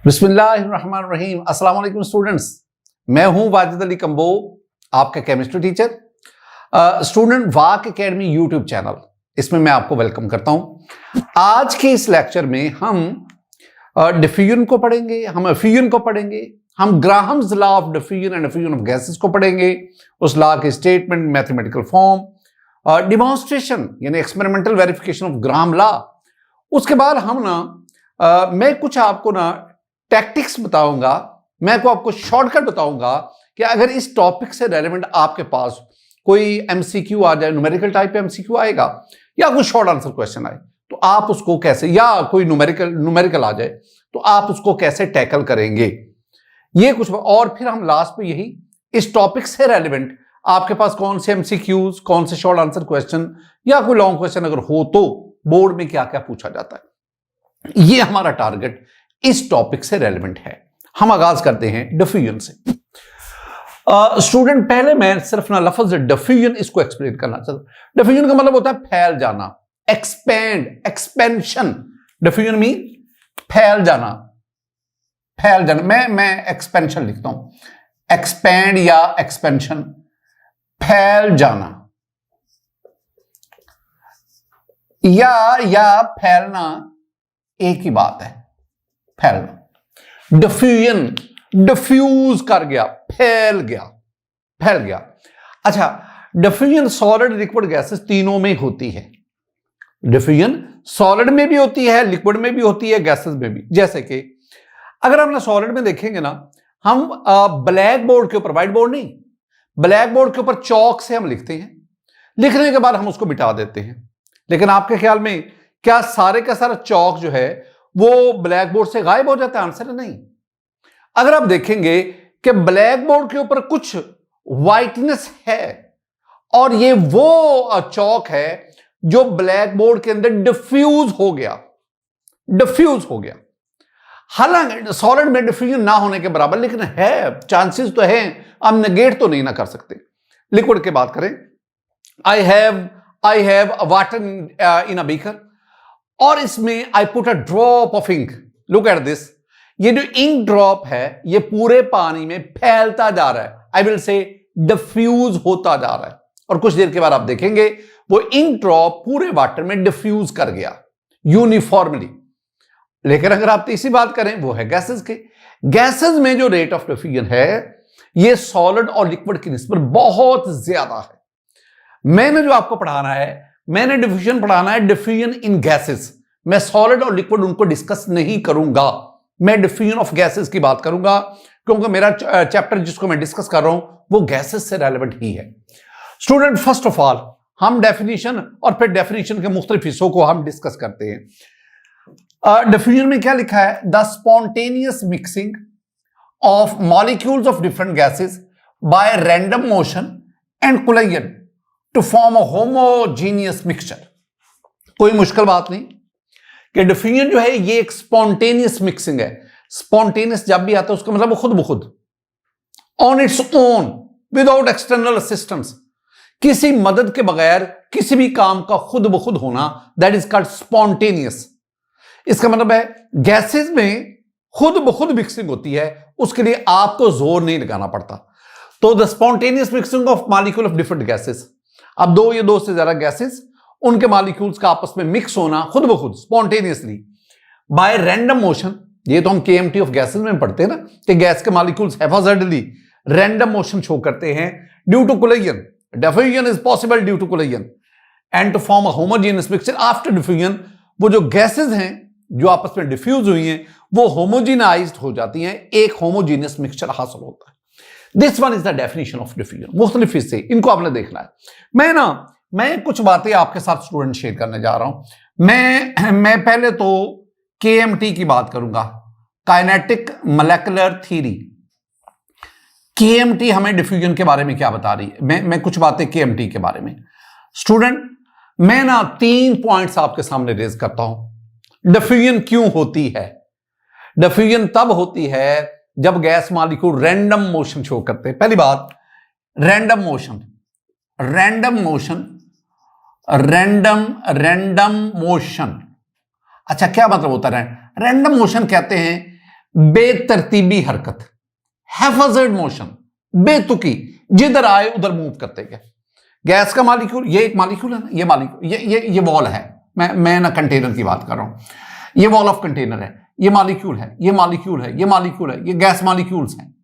बिस्मिल्लाहिर्रहमानिर्रहीम। अस्सलाम वालेकुम स्टूडेंट्स, मैं हूं वाजिद अली कंबो, आपका केमिस्ट्री टीचर। स्टूडेंट वाक एकेडमी यूट्यूब चैनल, इसमें मैं आपको वेलकम करता हूं। आज के इस लेक्चर में हम डिफ्यूजन को पढ़ेंगे, हम एफ्यूजन को पढ़ेंगे, हम Graham's law of diffusion and effusion of gases को पढ़ेंगे, उस लॉ के स्टेटमेंट, मैथमेटिकल फॉर्म, डिमॉन्स्ट्रेशन यानी experimental verification of Graham law. उसके बाद हम मैं कुछ आपको टैक्टिक्स बताऊंगा, मैं आपको शॉर्टकट बताऊंगा कि अगर इस टॉपिक से रेलेवेंट आपके पास कोई एमसीक्यू आ जाए, न्यूमेरिकल टाइप एमसीक्यू आएगा या कोई शॉर्ट आंसर क्वेश्चन आए तो आप उसको कैसे, या कोई न्यूमेरिकल आ जाए तो आप उसको कैसे टैकल करेंगे, ये कुछ। और फिर हम लास्ट में यही इस टॉपिक से रेलेवेंट आपके पास कौन से एमसीक्यूज, कौन से शॉर्ट आंसर क्वेश्चन या कोई लॉन्ग क्वेश्चन अगर हो तो बोर्ड में क्या क्या पूछा जाता है, ये हमारा टारगेट इस टॉपिक से रेलेवेंट है। हम आगाज करते हैं डिफ्यूजन से। स्टूडेंट पहले मैं सिर्फ लफ्ज डिफ्यूजन इसको एक्सप्लेन करना चाहता हूं। डिफ्यूजन का मतलब होता है फैल जाना, एक्सपेंड, एक्सपेंशन। डिफ्यूजन मीन फैल जाना, फैल जाना। मैं एक्सपेंशन लिखता हूं, एक्सपेंड या एक्सपेंशन, फैल जाना या फैलना एक ही बात है, फैलना। डिफ्यूजन, डिफ्यूज कर गया, फैल गया, फैल गया। अच्छा, डिफ्यूजन सॉलिड, लिक्विड, गैसेस तीनों में होती है। डिफ्यूजन सॉलिड में भी होती है, लिक्विड में भी होती है, गैसेस में भी। जैसे कि अगर हम सॉलिड में देखेंगे ना, हम ब्लैक बोर्ड के ऊपर, व्हाइट बोर्ड नहीं, ब्लैक बोर्ड के ऊपर चौक से हम लिखते हैं, लिखने के बाद हम उसको मिटा देते हैं। लेकिन आपके ख्याल में क्या सारे का सारा चौक जो है वो ब्लैक बोर्ड से गायब हो जाता है? आंसर है नहीं। अगर आप देखेंगे कि ब्लैक बोर्ड के ऊपर कुछ व्हाइटनेस है और ये वो चौक है जो ब्लैक बोर्ड के अंदर डिफ्यूज हो गया, डिफ्यूज हो गया। हालांकि सॉलिड में डिफ्यूजन ना होने के बराबर, लेकिन है, चांसेस तो है, हम नेगेट तो नहीं ना कर सकते। लिक्विड की बात करें, I have water in a beaker, और इसमें I put a drop of ink. Look at this, ये जो इंक ड्रॉप है ये पूरे पानी में फैलता जा रहा है, आई विल से डिफ्यूज होता जा रहा है, और कुछ देर के बाद आप देखेंगे वो इंक ड्रॉप पूरे वाटर में डिफ्यूज कर गया यूनिफॉर्मली। लेकिन अगर आप तीसरी बात करें, वो है गैसेस के। गैसेस में जो रेट ऑफ डिफ्यूजन है ये सॉलिड और लिक्विड की निस्बत बहुत ज्यादा है। मैंने जो आपको पढ़ाना है, मैंने डिफ्यूजन पढ़ाना है, डिफ्यूजन इन गैसेस। मैं सॉलिड और लिक्विड उनको डिस्कस नहीं करूंगा, मैं डिफ्यूजन ऑफ गैसेस की बात करूंगा, क्योंकि मेरा चैप्टर जिसको मैं डिस्कस कर रहा हूं वो गैसेस से रेलेवेंट ही है। स्टूडेंट, फर्स्ट ऑफ ऑल हम डेफिनेशन और फिर डेफिनेशन के मुख्तलिफ हिस्सों को हम डिस्कस करते हैं। डिफ्यूजन में क्या लिखा है? The spontaneous mixing of molecules of different gases by random motion and collision to form a homogeneous mixture. कोई मुश्किल बात नहीं कि डिफ्यूजन जो है ये एक स्पॉन्टेनियस मिक्सिंग है। स्पॉन्टेनियस जब भी आता है उसका मतलब वो खुद ब खुद, on its own, without external assistance, किसी मदद के बगैर किसी भी काम का खुद ब खुद होना, दैट इज कॉल्ड स्पॉन्टेनियस। इसका मतलब है गैसेस में खुद ब खुद मिक्सिंग होती है, उसके लिए आपको जोर नहीं लगाना पड़ता। तो the spontaneous mixing of molecule of different gases, अब दो या दो से ज्यादा गैसेस, उनके मॉलिक्यूल्स का आपस में मिक्स होना खुद ब खुद, स्पॉन्टेनियसली, बाय रैंडम मोशन। ये तो हम केएमटी ऑफ गैसेस में पढ़ते हैं ना कि गैस के molecules haphazardly random motion show करते हैं due to collision. Diffusion is possible due to collision and to form a homogeneous mixture. After diffusion वो जो गैसेस हैं जो आपस में डिफ्यूज हुई हैं वो होमोजेनाइज्ड हो जाती हैं, एक होमोजेनियस मिक्सचर हासिल होता है। This one is the definition of diffusion. मुख्तलिफ हिस्से इनको आपने देखना है। मैं कुछ बातें आपके साथ स्टूडेंट शेयर करने जा रहा हूं। मैं पहले तो केएमटी की बात करूंगा, काइनेटिक मॉलिक्यूलर थ्योरी। केएमटी हमें डिफ्यूजन के बारे में क्या बता रही है, मैं कुछ बातें केएमटी के बारे में। स्टूडेंट, मैं 3 पॉइंट्स आपके सामने रेज करता हूं। डिफ्यूजन क्यों होती है? डिफ्यूजन तब होती है जब gas molecule random motion show करते हैं। पहली बात, random motion, random motion, random motion. अच्छा, क्या मतलब होता है रैंडम मोशन? कहते हैं बेतरतीबी हरकत, हैफजर्ड मोशन, बेतुकी, जिधर आए उधर मूव करते गए। गैस का मॉलिक्यूल, ये एक मॉलिक्यूल है ना, ये मॉलिक्यूल, ये वॉल है, मैं ना कंटेनर की बात कर रहा हूं, ये वॉल ऑफ कंटेनर है, ये मॉलिक्यूल है, ये मॉलिक्यूल है, ये मॉलिक्यूल है, ये गैस मॉलिक्यूल्स हैं।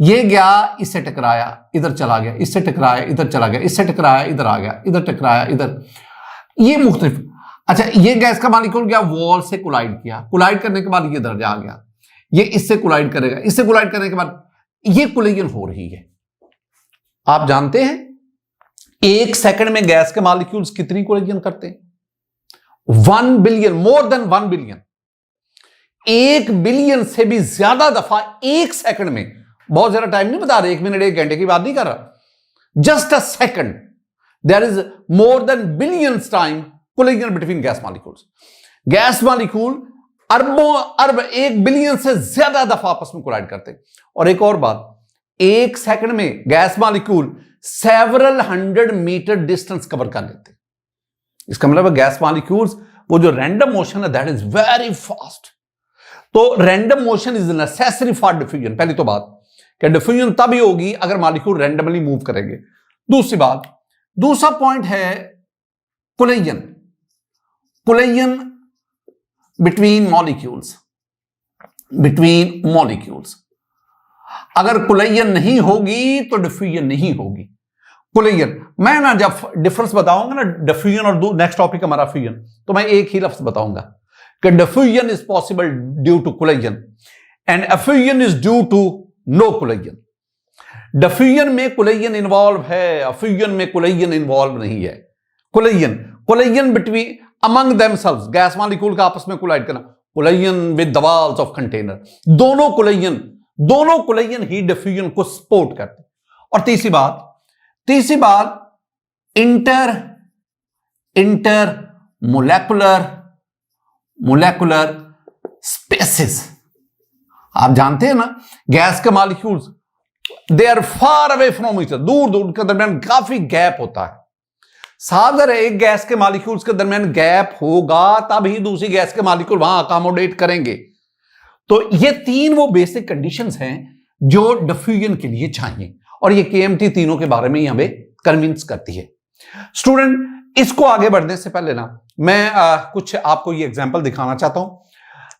ये गया, इससे टकराया, इधर चला गया, इससे टकराया, इधर चला गया, इससे टकराया, इधर आ गया, इधर टकराया, इधर, ये मुख्तलिफ। अच्छा, ये गैस का मॉलिक्यूल गया, वॉल से कोलाइड किया, कोलाइड करने के बाद ये इधर जा गया, ये इससे कोलाइड करेगा, इससे कोलाइड करने के बाद ये कोलिजन हो रही है। आप जानते हैं 1 सेकंड में गैस के मॉलिक्यूल्स कितनी कोलिजन करते हैं? 1 billion, more than 1 billion, 1 billion से भी ज्यादा दफा 1 सेकंड में। बहुत ज्यादा टाइम नहीं बता रहे, 1 मिनट 1 घंटे की बात नहीं कर रहा, just a second there is more than billions time collision between gas molecules. Gas molecule अरबों अरब 1 बिलियन से ज्यादा दफा आपस में कोलाइड करते हैं। और एक और बात, 1 सेकंड में gas molecule several 100 metre distance cover कर लेते हैं। इसका मतलब गैस मॉलिक्यूल्स, वो जो रैंडम मोशन है दैट इज वेरी फास्ट। तो random motion is necessary for diffusion. पहली तो बात कि डिफ्यूजन तभी होगी अगर मॉलिक्यूल रैंडमली मूव करेंगे। दूसरी बात, दूसरा पॉइंट है collision, collision between molecules, between molecules. अगर कोलिजन नहीं होगी तो डिफ्यूजन नहीं होगी। कोलिजन, मैं ना जब डिफरेंस बताऊंगा ना डिफ्यूजन और नेक्स्ट टॉपिक हमारा फ्यूजन, तो मैं एक ही लफ्ज बताऊंगा कि diffusion is possible due to collision and effusion is due to no collision. Diffusion में कोलिजन इन्वॉल्व है, एफ्यूजन में कोलिजन इन्वॉल्व नहीं है। Collision, collision between among themselves, gas molecule का आपस में कोलाइड करना, collision with the walls of container, दोनों कोलिजन ही डिफ्यूजन को सपोर्ट करते। और तीसरी बात इंटर मोलेकुलर स्पेसिस। आप जानते हैं ना गैस के molecules they are far away from each other, दूर दूर के दरमियान काफी गैप होता है। सागर एक गैस के मॉलिक्यूल्स के दरमियान गैप होगा तब ही दूसरी गैस के मॉलिक्यूल वहां अकोमोडेट करेंगे। तो ये 3 वो बेसिक कंडीशंस हैं जो डिफ्यूजन के लिए चाहिए, और ये केएमटी तीनों के बारे में ही हमें कन्विंस करती है। स्टूडेंट, इसको आगे बढ़ने से पहले ना मैं कुछ आपको ये एग्जांपल दिखाना चाहता हूं।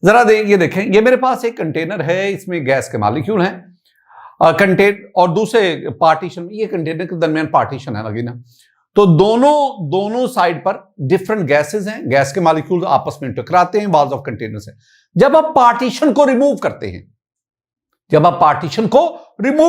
जरा ये देखें, ये मेरे पास एक कंटेनर है, इसमें गैस के मॉलिक्यूल हैं, और दूसरे पार्टीशन, ये कंटेनर के दरमियान पार्टीशन है लगी ना, तो दोनों साइड पर डिफरेंट गैसेस हैं, गैस के मॉलिक्यूल आपस में टकराते हैं वॉल्स ऑफ कंटेनर से। जब आप पार्टीशन को रिमूव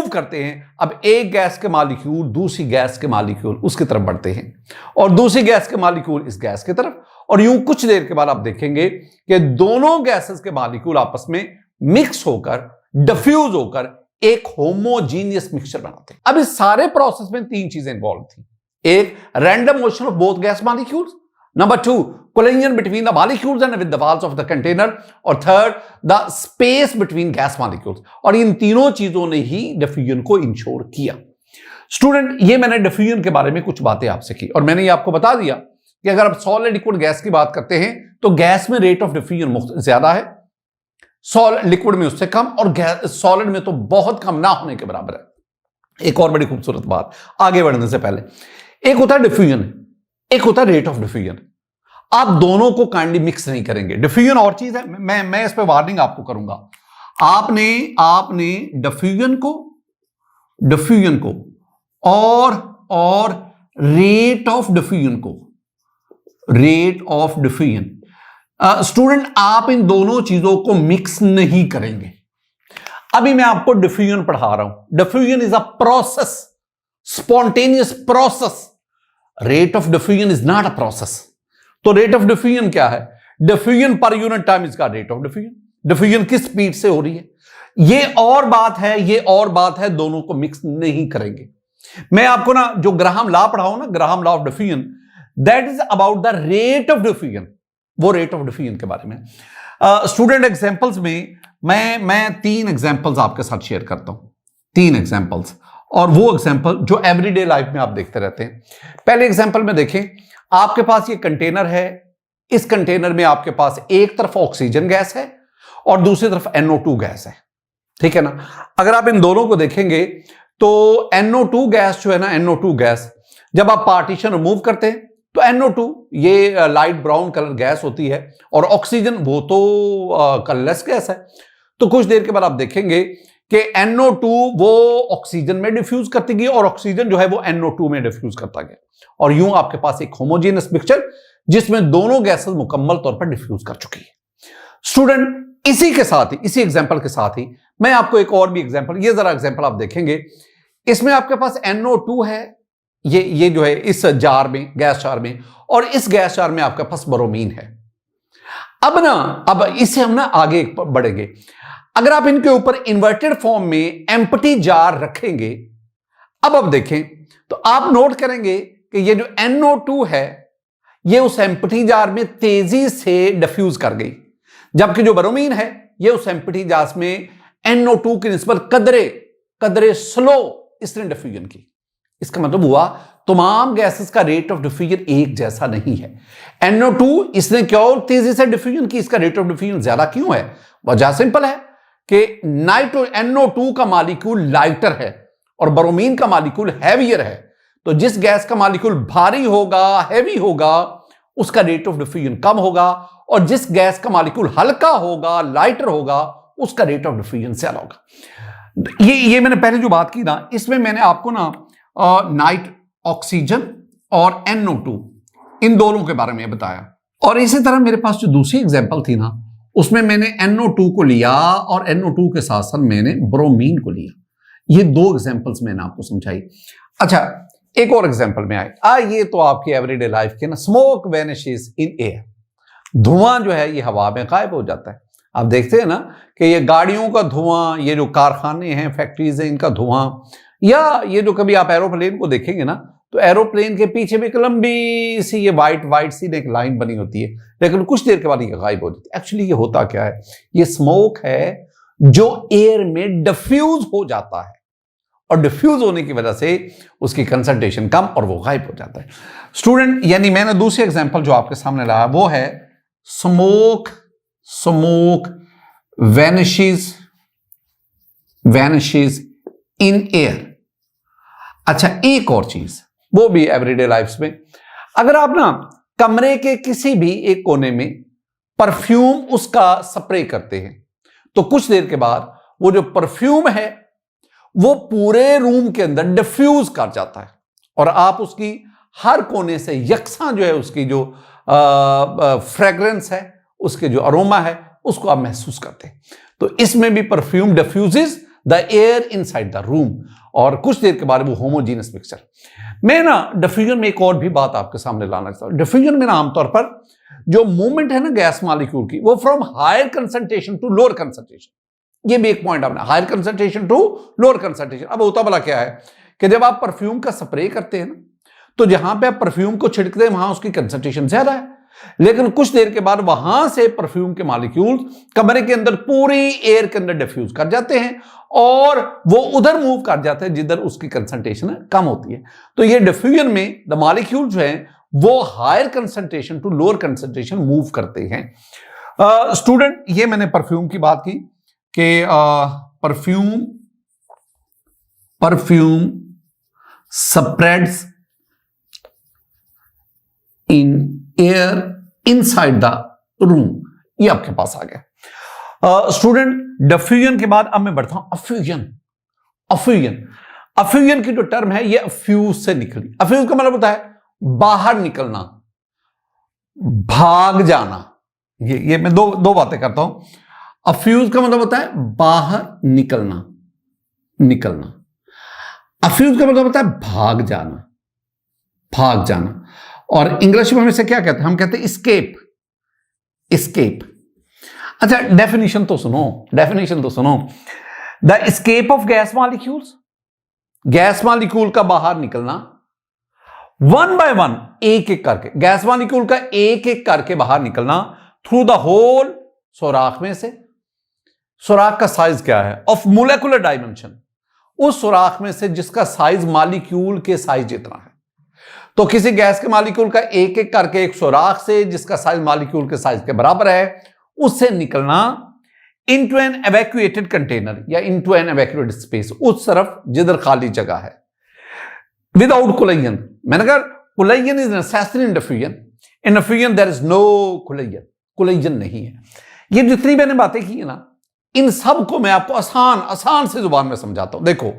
करते हैं, अब एक गैस के मॉलिक्यूल दूसरी गैस के मॉलिक्यूल उसकी तरफ बढ़ते हैं, और दूसरी गैस के मॉलिक्यूल इस गैस की तरफ, और यूं कुछ देर के बाद आप देखेंगे कि दोनों गैसेस के मॉलिक्यूल आपस में मिक्स होकर, डिफ्यूज होकर एक होमोजीनियस मिक्सचर बनाते हैं। अब इस सारे प्रोसेस में 3 चीजें इन्वॉल्व थी। एक, random motion of both gas molecules, number 2, collision between the molecules and with the walls of the container, और third, the space between gas molecules. और इन तीनों चीजों ने ही डिफ्यूजन को इंश्योर किया। स्टूडेंट, ये मैंने डिफ्यूजन के बारे में कुछ बातें आपसे की, और मैंने ये आपको बता दिया कि अगर आप सॉलिड लिक्विड गैस की बात करते हैं तो गैस में रेट ऑफ डिफ्यूजन ज्यादा है, सॉलिड लिक्विड में उससे कम, और सॉलिड में तो बहुत कम ना होने के बराबर है। एक और बड़ी खूबसूरत बात आगे बढ़ने से पहले, एक होता है डिफ्यूजन, एक होता है रेट ऑफ डिफ्यूजन। आप दोनों को काइंडली मिक्स नहीं करेंगे। डिफ्यूजन और चीज है, मैं इस पे वार्निंग आपको करूंगा। आपने डिफ्यूजन को और रेट ऑफ डिफ्यूजन, स्टूडेंट, आप इन दोनों चीजों को मिक्स नहीं करेंगे। अभी मैं आपको डिफ्यूजन पढ़ा रहा हूं। Diffusion is a process, spontaneous process. Rate of diffusion is not a process. तो रेट ऑफ डिफ्यूजन क्या है? डिफ्यूजन पर यूनिट टाइम इसका रेट ऑफ डिफ्यूजन। डिफ्यूजन किस स्पीड से हो रही है, ये और बात है, दोनों को मिक्स नहीं करेंगे। मैं आपको ना जो ग्राहम लॉ पढ़ाऊं ना, Graham law of diffusion, that is about the rate of diffusion, वो रेट ऑफ डिफ्यूजन के बारे में। स्टूडेंट, एग्जांपल्स में मैं 3 एग्जांपल्स आपके साथ शेयर करता हूं, 3 एग्जांपल्स, और वो एग्जांपल जो एवरीडे लाइफ में आप देखते रहते हैं। पहले एग्जांपल में देखें, आपके पास ये कंटेनर है, इस कंटेनर में आपके पास एक तरफ ऑक्सीजन गैस है और दूसरी तरफ NO2 गैस है, ठीक है ना। अगर आप इन दोनों को देखेंगे तो NO2 गैस जो है ना, NO2 गैस जब आप पार्टीशन रिमूव करते हैं तो NO2 ये लाइट ब्राउन कलर गैस होती है और ऑक्सीजन वो तो कलरलेस गैस है। तो कुछ देर के बाद आप देखेंगे कि NO2 वो ऑक्सीजन में डिफ्यूज करती गई और ऑक्सीजन जो है वो NO2 में डिफ्यूज करता गया, और यूं आपके पास एक होमोजेनस मिक्सचर जिसमें दोनों गैसेस मुकम्मल तौर पर डिफ्यूज कर चुकी है। स्टूडेंट इसी के साथ ही, इसी एग्जांपल के साथ ही मैं आपको एक और भी एग्जांपल, ये जरा एग्जांपल आप देखेंगे, इसमें आपके पास NO2 है, ये जो है इस जार में, गैस जार में, और इस गैस जार में आपके पास ब्रोमीन है। अब इससे हम ना आगे बढ़ेंगे। अगर आप इनके ऊपर इन्वर्टेड फॉर्म में एम्प्टी जार रखेंगे, अब देखें तो आप नोट करेंगे कि ये जो NO2 है ये उस एम्प्टी जार में तेजी से डिफ्यूज कर गई, जबकि जो ब्रोमीन है ये उस एम्प्टी जार में NO2 की निस्बत कदरे स्लो इसने डिफ्यूजन की। इसका मतलब हुआ तमाम गैसेस का रेट ऑफ डिफ्यूजन एक जैसा नहीं है। NO2 इसने क्यों तेजी से डिफ्यूजन की, इसका रेट ऑफ डिफ्यूजन ज्यादा क्यों है? वजह सिंपल है कि NO2 का मॉलिक्यूल लाइटर है और ब्रोमीन का मॉलिक्यूल हैवियर है। तो जिस गैस का मॉलिक्यूल भारी होगा, हैवी होगा, उसका रेट ऑफ डिफ्यूजन कम होगा, और जिस गैस का मॉलिक्यूल हल्का होगा, लाइटर होगा, उसका रेट ऑफ डिफ्यूजन ज्यादा होगा। ये मैंने पहले जो बात की ना, इसमें मैंने आपको ना नाइट ऑक्सीजन और NO2 इन दोनों के बारे में बताया। और इसी तरह मेरे पास जो दूसरी एग्जांपल थी ना, उसमें मैंने NO2 को लिया और NO2 के साथ साथ मैंने ब्रोमीन को लिया। ये दो एग्जांपल्स मैंने आपको समझाई। अच्छा, एक और एग्जांपल में आए, ये तो आपकी एवरीडे लाइफ के ना, स्मोक वैनिशेस इन एयर। धुआं जो है ये हवा में गायब हो जाता है। आप देखते हैं ना कि ये गाड़ियों का धुआं, ये जो कारखाने हैं, फैक्ट्रीज हैं, इनका धुआं, या ये जो कभी आप एरोप्लेन को देखेंगे ना, तो एरोप्लेन के पीछे भी एक लंबी सी ये वाइट सी एक लाइन बनी होती है, लेकिन कुछ देर के बाद ये गायब हो जाती है। एक्चुअली ये होता क्या है, ये स्मोक है जो एयर में डिफ्यूज हो जाता है, और डिफ्यूज होने की वजह से उसकी कंसंट्रेशन कम और वो गायब हो जाता है। स्टूडेंट, यानी मैंने दूसरी एग्जांपल जो आपके सामने लाया वो है स्मोक वैनिशेस इन एयर। अच्छा, एक और चीज, वो भी एवरीडे लाइफ में, अगर आप ना कमरे के किसी भी एक कोने में परफ्यूम उसका स्प्रे करते हैं, तो कुछ देर के बाद वो जो परफ्यूम है वो पूरे रूम के अंदर डिफ्यूज कर जाता है, और आप उसकी हर कोने से यकसां जो है उसकी जो फ्रेग्रेंस है, उसके जो अरोमा है, उसको आप महसूस करते हैं। तो इसमें भी perfume diffuses the air inside the room, और कुछ देर के बाद वो होमोजीनस मिक्सचर। मैं ना डिफ्यूजन में एक और भी बात आपके सामने लाना चाहता हूं। डिफ्यूजन में ना आमतौर पर जो मूवमेंट है ना गैस मॉलिक्यूल की, वो from higher concentration to lower concentration, ये भी एक पॉइंट आपने, higher concentration to lower concentration. अब होता भला क्या है कि जब आप परफ्यूम का स्प्रे करते हैं ना, तो जहां पे आप परफ्यूम को छिड़कते हैं वहां उसकी कंसंट्रेशन ज्यादा है, लेकिन कुछ देर के बाद वहां से परफ्यूम के मॉलिक्यूल कमरे के अंदर पूरी एयर के अंदर डिफ्यूज कर जाते हैं, और वो उधर मूव कर जाते हैं जिधर उसकी कंसंट्रेशन कम होती है। तो ये डिफ्यूजन में द मॉलिक्यूल जो है वो higher concentration to lower concentration move करते हैं। स्टूडेंट, ये मैंने परफ्यूम की बात की कि perfume spreads in air inside the room, ये आपके पास आ गया। स्टूडेंट, डिफ्यूजन के बाद अब मैं बढ़ता हूं अफ्यूजन की जो टर्म है ये अफ्यूज से निकली। अफ्यूज का मतलब होता है बाहर निकलना, भाग जाना। ये मैं दो बातें करता हूं। अफ्यूज का मतलब होता है बाहर निकलना। अफ्यूज का मतलब होता है भाग जाना। और इंग्लिश में हम इसे क्या कहते हैं? हम कहते हैं escape। अच्छा, डेफिनेशन तो सुनो। The escape of gas molecule का बाहर निकलना, वन बाय वन, एक करके, गैस मॉलिक्यूल का एक करके बाहर निकलना थ्रू द होल, सुराख में से। सुराख का साइज क्या है? ऑफ मोलेकुलर डायमेंशन, उस सुराख में से जिसका साइज मॉलिक्यूल के साइज जितना है। तो किसी गैस के मॉलिक्यूल का एक करके एक सुराख से जिसका साइज मॉलिक्यूल के साइज के बराबर है, उससे निकलना इनटू एन एवैक्यूएटेड कंटेनर या इनटू एन एवैक्यूएटेड स्पेस, उस तरफ जिधर खाली जगह है, विदाउट कोलिजन। मैंने कहा collision is necessary in diffusion, in diffusion there is no collision, collision नहीं है। ये जितनी मैंने बातें की है ना, इन सब को मैं आपको आसान से जुबान में समझाता हूं। देखो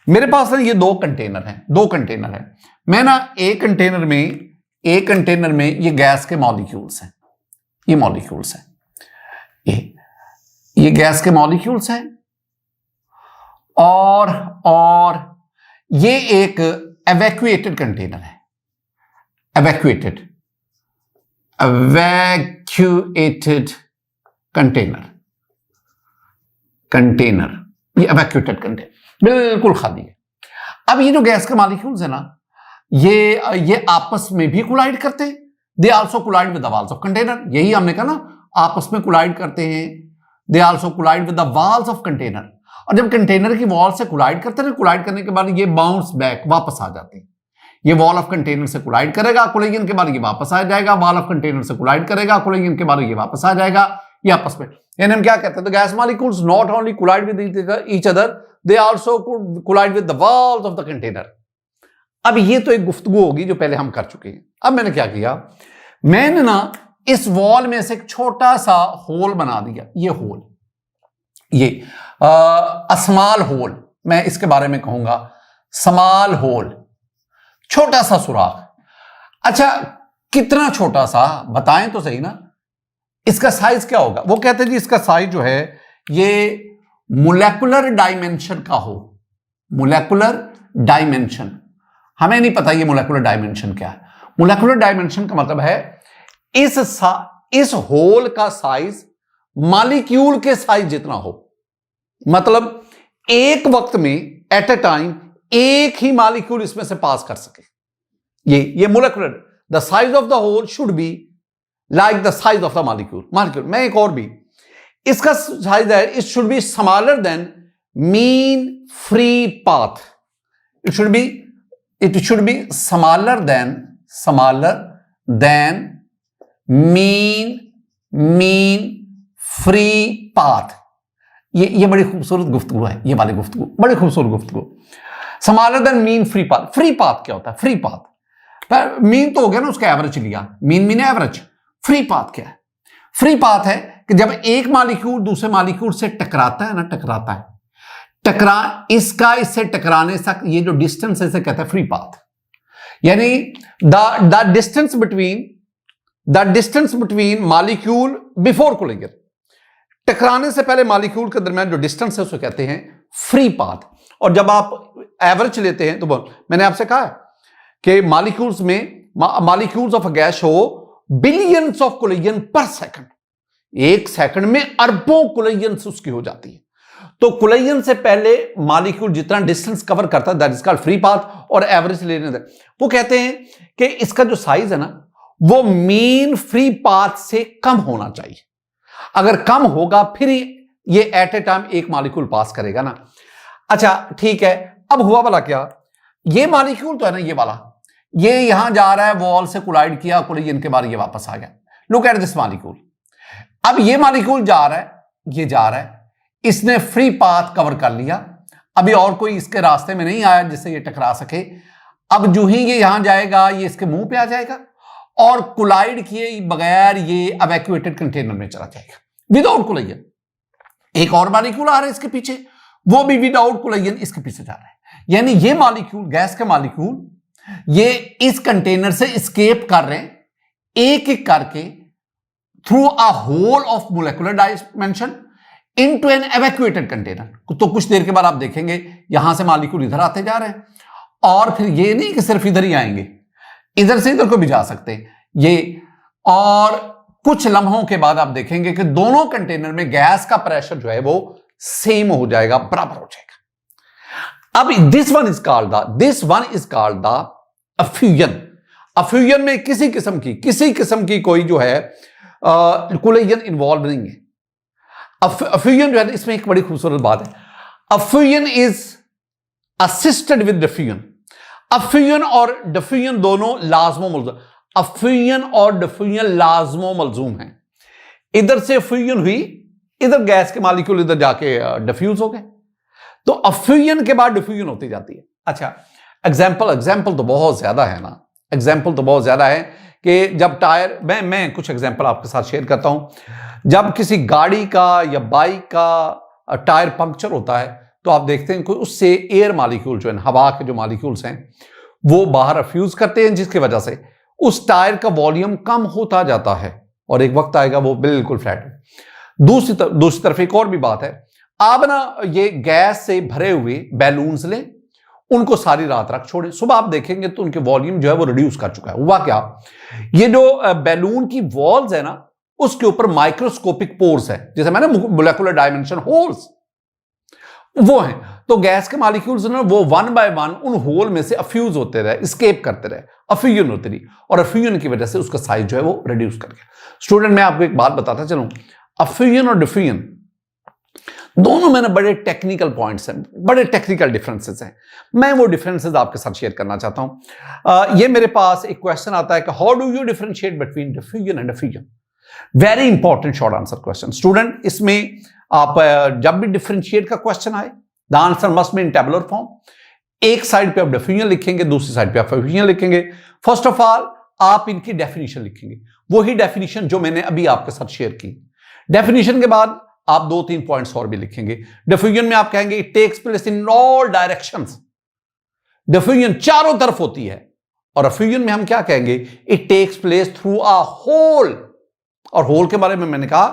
मेरे पास ना ये दो कंटेनर हैं। मैं ना एक कंटेनर में ये गैस के मॉलिक्यूल्स हैं, ये मॉलिक्यूल्स हैं, ये गैस के मॉलिक्यूल्स हैं, और ये एक एवैक्यूएटेड कंटेनर है, एवैक्यूएटेड कंटेनर, ये एवैक्यूएटेड कंटेनर बिल्कुल खाली है। अब ये जो गैस के मॉलिक्यूल्स है ना, ये आपस में भी कोलाइड करते हैं, they also collide with the walls of container. यही हमने कहा ना, आपस में कोलाइड करते हैं, they also collide with the walls of container. और जब कंटेनर की वॉल से कोलाइड करते हैं, कोलाइड करने के बाद ये बाउंस बैक, वापस आ जाते हैं। ये वॉल ऑफ कंटेनर से कोलाइड करेगा, कोलिजन के बाद ये वापस आ जाएगा, वॉल ऑफ कंटेनर से कोलाइड करेगा, कोलिजन के बाद ये वापस आ जाएगा, ये आपस में। यानी हम क्या कहते हैं, तो gas molecules not only collide with each other, they also collide with the walls of the container. अब ये तो एक गुफ्तगू होगी जो पहले हम कर चुके हैं। अब मैंने क्या किया, मैंने ना इस वॉल में से एक छोटा सा होल बना दिया, ये होल, ये स्मॉल होल, मैं इसके बारे में कहूंगा स्मॉल होल, छोटा सा सुराख। अच्छा कितना छोटा सा बताएं तो सही ना, इसका साइज क्या होगा? वो कहते हैं जी इसका साइज जो है ये मोलेकुलर डायमेंशन का हो, मोलेकुलर डायमेंशन। हमें नहीं पता ये मोलेकुलर डायमेंशन क्या है। मोलेकुलर डायमेंशन का मतलब है इस होल का साइज मॉलिक्यूल के साइज जितना हो, मतलब एक वक्त में एट ए टाइम एक ही मॉलिक्यूल इसमें से पास कर सके। ये molecular, the size of the hole should be like the size of the molecule. मैं एक और भी, इसका साइज है, it should be smaller than mean free path. It should be smaller than mean free path. ये बड़ी खूबसूरत गुफ्तगू है, ये वाली गुफ्तगू बड़ी खूबसूरत गुफ्तगू। Smaller than mean free path. Free path क्या होता है? फ्री पाथ, मीन तो हो गया ना, उसका एवरेज लिया, मीन एवरेज। फ्री पाथ क्या है? फ्री पाथ है कि जब एक मॉलिक्यूल दूसरे मॉलिक्यूल से टकराता है ना, इससे टकराने तक ये जो डिस्टेंस है इसे कहते हैं फ्री पाथ। यानी the distance between molecule before collision, टकराने से पहले मॉलिक्यूल के दरमियान जो डिस्टेंस है उसे कहते हैं फ्री पाथ। और जब आप एवरेज लेते हैं तो मैंने आपसे कहा है कि मॉलिक्यूल्स ऑफ गैस हो बिलियंस ऑफ कोलिजन पर सेकंड, एक सेकंड में अरबों कोलिजन उसकी हो जाती है। तो कोलिजन से पहले मॉलिक्यूल जितना डिस्टेंस कवर करता है that is called free path. और एवरेज लेने दे, वो कहते हैं कि इसका जो साइज है ना वो मीन फ्री पाथ से कम होना चाहिए। अगर कम होगा फिर ये एट ए टाइम एक मॉलिक्यूल पास करेगा ना। अच्छा ठीक है, अब हुआ वाला क्या, ये मॉलिक्यूल तो है ना, ये वाला, ये यहां जा रहा है, वॉल से कोलाइड किया, कोलिजन के बाद ये वापस आ गया। Look at this molecule. अब ये मॉलिक्यूल जा रहा है, ये जा रहा है, इसने फ्री पाथ कवर कर लिया, अभी और कोई इसके रास्ते में नहीं आया जिससे ये टकरा सके। अब जो ही ये यहां जाएगा ये इसके मुंह पे आ जाएगा और कोलाइड किए बगैर ये एवैक्यूएटेड कंटेनर में चला जाएगा विदाउट कोलिजन। एक और मॉलिक्यूल आ रहा है इसके पीछे, वो भी विदाउट कोलिजन इसके पीछे जा रहा है। यानी ये मॉलिक्यूल, गैस के मॉलिक्यूल, ये इस कंटेनर से एस्केप कर रहे हैं एक एक करके through a hole of molecular dimension into an evacuated container. तो कुछ देर के बाद आप देखेंगे यहां से मॉलिक्यूल इधर आते जा रहे हैं, और फिर ये नहीं कि सिर्फ इधर ही आएंगे, इधर से इधर को भी जा सकते हैं ये। और कुछ लम्हों के बाद आप देखेंगे कि दोनों कंटेनर में गैस का प्रेशर जो है वो सेम हो जाएगा, बराबर हो जाएगा। अब this one is called the effusion. Effusion में किसी किस्म की कोई जो है कोलिजन इन्वॉल्व नहीं है। अफ्यूजन जो है इसमें एक बड़ी खूबसूरत बात है, effusion is assisted with diffusion. Effusion और डिफ्यूजन दोनों लाजमो मलजूम, अफ्यूजन और डिफ्यूजन लाजमो मलजूम है। इधर से अफ्यूजन हुई इधर गैस के मॉलिक्यूल इधर जाके डिफ्यूज हो गए। तो अफ्यूजन के बाद डिफ्यूजन होती जाती है। अच्छा, एग्जाम्पल तो बहुत ज्यादा है ना, एग्जाम्पल तो बहुत ज्यादा है कि जब टायर, मैं कुछ एग्जाम्पल आपके साथ शेयर करता हूं। जब किसी गाड़ी का या बाइक का टायर पंक्चर होता है तो आप देखते हैं कि उससे एयर मॉलिक्यूल जो है, हवा के जो मॉलिक्यूल्स हैं वो बाहर फ्यूज करते हैं, जिसकी वजह से उस टायर का वॉल्यूम कम होता जाता है और एक वक्त आएगा वो बिल्कुल फ्लैट है। दूसरी तरफ एक और भी बात है, आप ना ये गैस से भरे हुए बैलून्स लें, उनको सारी रात रख छोड़ें, सुबह आप देखेंगे तो उनके वॉल्यूम जो है वो रिड्यूस कर चुका है। हुआ क्या, ये जो बैलून की वॉल्स है ना, उसके ऊपर माइक्रोस्कोपिक पोर्स है, जैसे मैंने मोलेकुलर डायमेंशन होल्स वो हैं। तो गैस के मॉलिक्यूल्स ना वो वन बाय वन उन होल में से अफ्यूज होते रहे, एस्केप करते रहे, अफ्यूजन होती रही, और अफ्यूजन की वजह से उसका साइज जो है वो रिड्यूस कर गया। स्टूडेंट, मैं आपको एक बात बताता चलूं, अफ्यूजन और डिफ्यूजन दोनों में ना बड़े टेक्निकल पॉइंट्स हैं, बड़े टेक्निकल डिफरेंसेस हैं। मैं वो डिफरेंसेस आपके साथ शेयर करना चाहता हूं। ये मेरे पास एक क्वेश्चन आता है कि how do you differentiate between diffusion and effusion. Very important short answer question. Student, इसमें आप जब भी डिफरेंशिएट का क्वेश्चन आए, the answer must be in tabular form. एक साइड पे आप डिफ्यूजन लिखेंगे, दूसरी साइड पे आप अफ्यूजन लिखेंगे। फर्स्ट ऑफ ऑल आप इनकी डेफिनेशन लिखेंगे, वही डेफिनेशन जो मैंने अभी आपके साथ शेयर की। डेफिनेशन के बाद आप 2-3 पॉइंट्स और भी लिखेंगे। डिफ्यूजन में आप कहेंगे it takes place in all directions, diffusion चारों तरफ होती है। और अफ्यूजन में हम क्या कहेंगे, it takes place through a hole. और होल के बारे में मैंने कहा